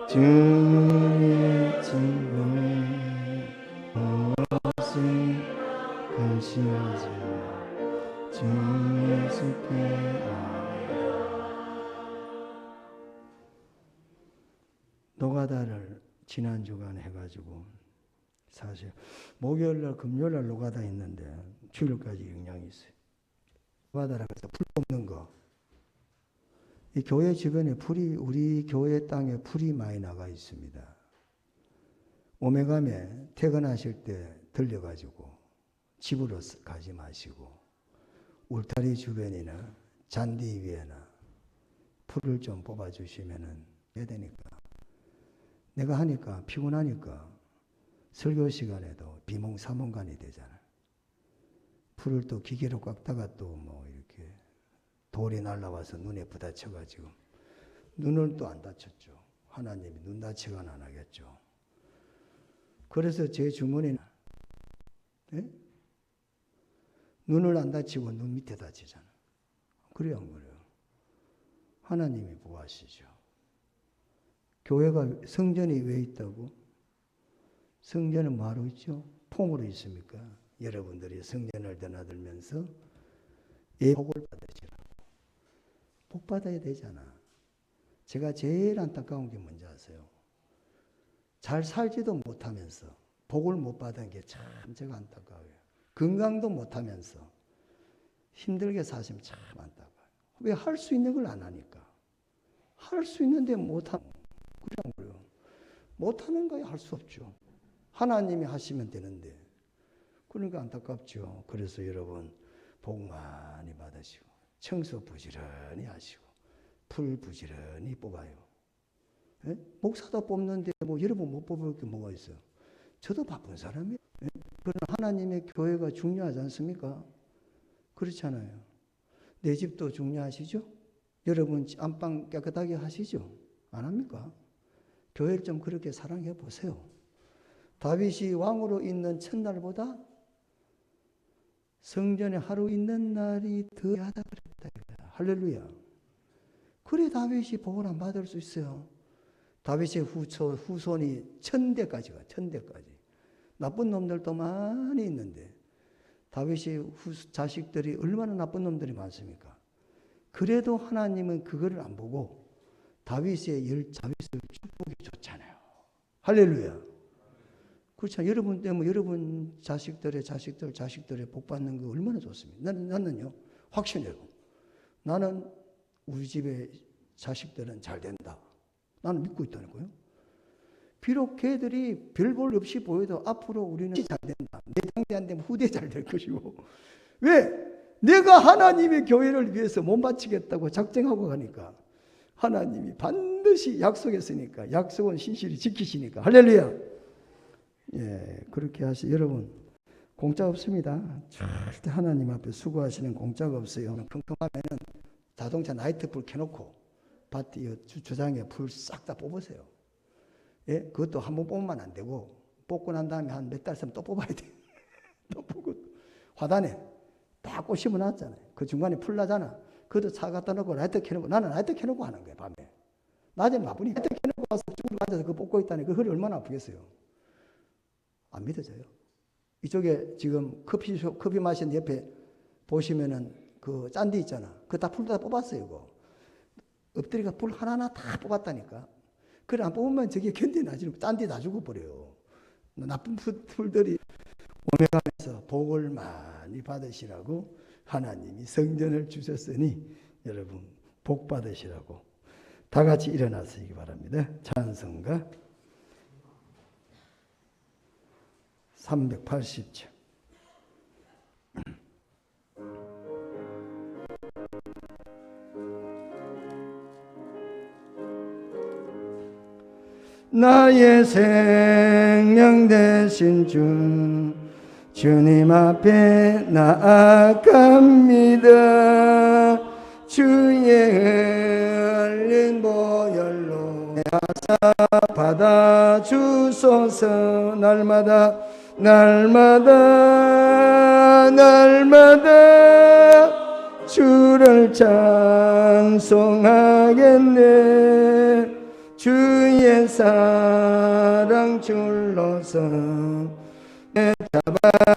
주의 친구 근심하지 주 예수께 노가다를 지난 주간 해가지고 사실 목요일날 금요일날 노가다 있는데 주일까지 영향이 있어요. 노가다라고 해서 풀 뽑는 거. 이 교회 주변에 풀이 우리 교회 땅에 풀이 많이 나가 있습니다. 오메감에 퇴근하실 때 들려가지고 집으로 가지 마시고 울타리 주변이나 잔디 위에나 풀을 좀 뽑아주시면은 해야 되니까 내가 하니까 피곤하니까 설교 시간에도 비몽사몽간이 되잖아요. 풀을 또 기계로 깎다가 또 뭐 이렇게 돌이 날라와서 눈에 부딪혀가지고 눈을 또 안 다쳤죠. 하나님이 눈 다치건 안 하겠죠. 그래서 제 주머니는 눈을 안 다치고 눈 밑에 다치잖아. 그래요, 안 그래요? 하나님이 보호하시죠. 교회가 성전이 왜 있다고? 성전은 뭐하러 있죠? 폼으로 있습니까? 여러분들이 성전을 드나들면서 복을 받으시라고. 복 받아야 되잖아. 제가 제일 안타까운 게 뭔지 아세요? 잘 살지도 못하면서 복을 못 받은 게 참 제가 안타까워요. 건강도 못하면서 힘들게 사시면 참 안타까워요. 왜 할 수 있는 걸 안 하니까? 할 수 있는데 못하는 거예요. 못하는 거야 할 수 없죠. 하나님이 하시면 되는데. 그러니까 안타깝죠. 그래서 여러분 복 많이 받으시고 청소 부지런히 하시고 풀 부지런히 뽑아요. 예? 목사도 뽑는데 뭐 여러분 못 뽑을 게 뭐가 있어요? 저도 바쁜 사람이에요. 예? 그러나 하나님의 교회가 중요하지 않습니까? 그렇잖아요. 내 집도 중요하시죠? 여러분 안방 깨끗하게 하시죠? 안 합니까? 교회를 좀 그렇게 사랑해 보세요. 다윗이 왕으로 있는 첫날보다 성전에 하루 있는 날이 더 하다 그랬다. 할렐루야. 그래 다윗이 복을 안 받을 수 있어요. 다윗의 후손이 1000대까지 가. 1000대까지. 나쁜 놈들도 많이 있는데 다윗의 자식들이 얼마나 나쁜 놈들이 많습니까? 그래도 하나님은 그거를 안 보고 다윗을 축복해 줬잖아요. 할렐루야. 그렇죠. 여러분 때문에 여러분 자식들의 복 받는 거 얼마나 좋습니까? 나는요 확신해요. 나는 우리 집의 자식들은 잘 된다. 나는 믿고 있다는 거예요. 비록 걔들이 별 볼 없이 보여도 앞으로 우리는 잘 된다. 내 당대 안 되면 후대 잘 될 것이고. 왜? 내가 하나님의 교회를 위해서 몸 바치겠다고 작정하고 가니까 하나님이 반드시 약속했으니까 약속은 신실히 지키시니까 할렐루야. 예, 그렇게 여러분 공짜 없습니다. 절대 하나님 앞에 수고하시는 공짜가 없어요. 컴컴하면은 자동차 나이트 불 켜놓고 밭 주장에 불 싹 다 뽑으세요. 예, 그것도 한 번 뽑으면 안 되고 뽑고 난 다음에 한 몇 달 있으면 또 뽑아야 돼. 또 뽑고 화단에 다 꽃 심어놨잖아요. 그 중간에 풀 나잖아. 그것도 차 갖다 놓고 라이트 켜놓고 나는 라이트 켜놓고 하는 거예요. 밤에 낮에는 바쁘니까 라이트 켜놓고 와서 쭉 앉아서 그거 뽑고 있다니 그 허리 얼마나 아프겠어요. 안 믿어져요. 이쪽에 지금 커피 마신 옆에 보시면은 그 짠디 있잖아. 그거 다 풀 다 뽑았어요. 이거 엎드리가 풀 하나하나 다 뽑았다니까. 그래 안 뽑으면 저게 견뎌나지. 짠디 다 죽어버려요. 나쁜 풀들이 오메가면서 복을 많이 받으시라고 하나님이 성전을 주셨으니 여러분 복 받으시라고 다 같이 일어나시기 바랍니다. 찬송가 380쪽. 나의 생명 되신 주님 앞에 나아갑니다. 주의 흘린 보혈로 내 아사 받아주소서. 날마다 주를 찬송하겠네. 주의 사랑 줄로서 내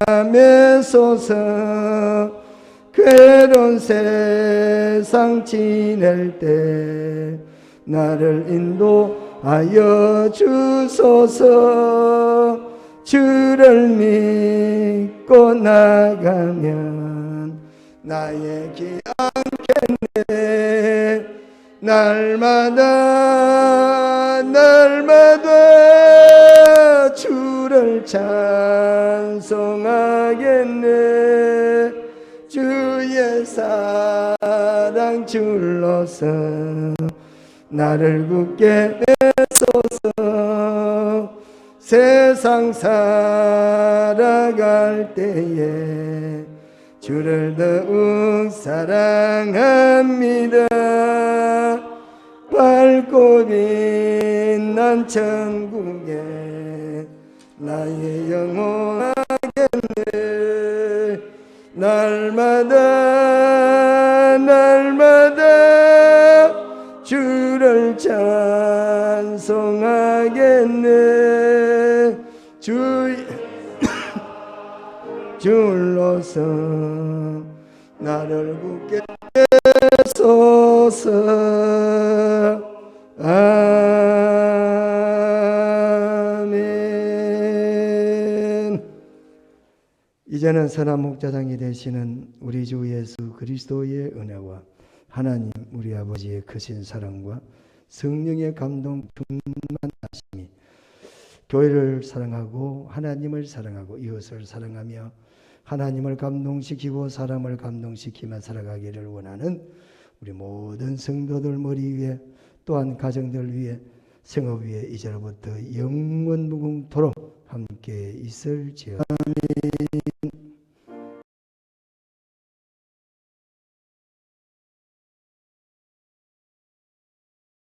잡아매소서. 괴로운 세상 지낼 때 나를 인도하여 주소서. 주를 믿고 나가면 나에게 안겠네. 날마다 주를 찬송하겠네. 주의 사랑 줄로서 나를 굳게 내소서. 세상 살아갈 때에 주를 더욱 사랑합니다. 밝고 빛난 천국에 나의 영혼 하겠네. 날마다 주를 찬송하겠네. 줄로서 나를 굳게 해소서. 아멘. 이제는 선한 목자장이 되시는 우리 주 예수 그리스도의 은혜와 하나님 우리 아버지의 크신 사랑과 성령의 감동 충만하심이 교회를 사랑하고 하나님을 사랑하고 이웃을 사랑하며 하나님을 감동시키고 사람을 감동시키며 살아가기를 원하는 우리 모든 성도들 머리 위에 또한 가정들 위에 생업 위에 이제로부터 영원 무궁토록 함께 있을지어다.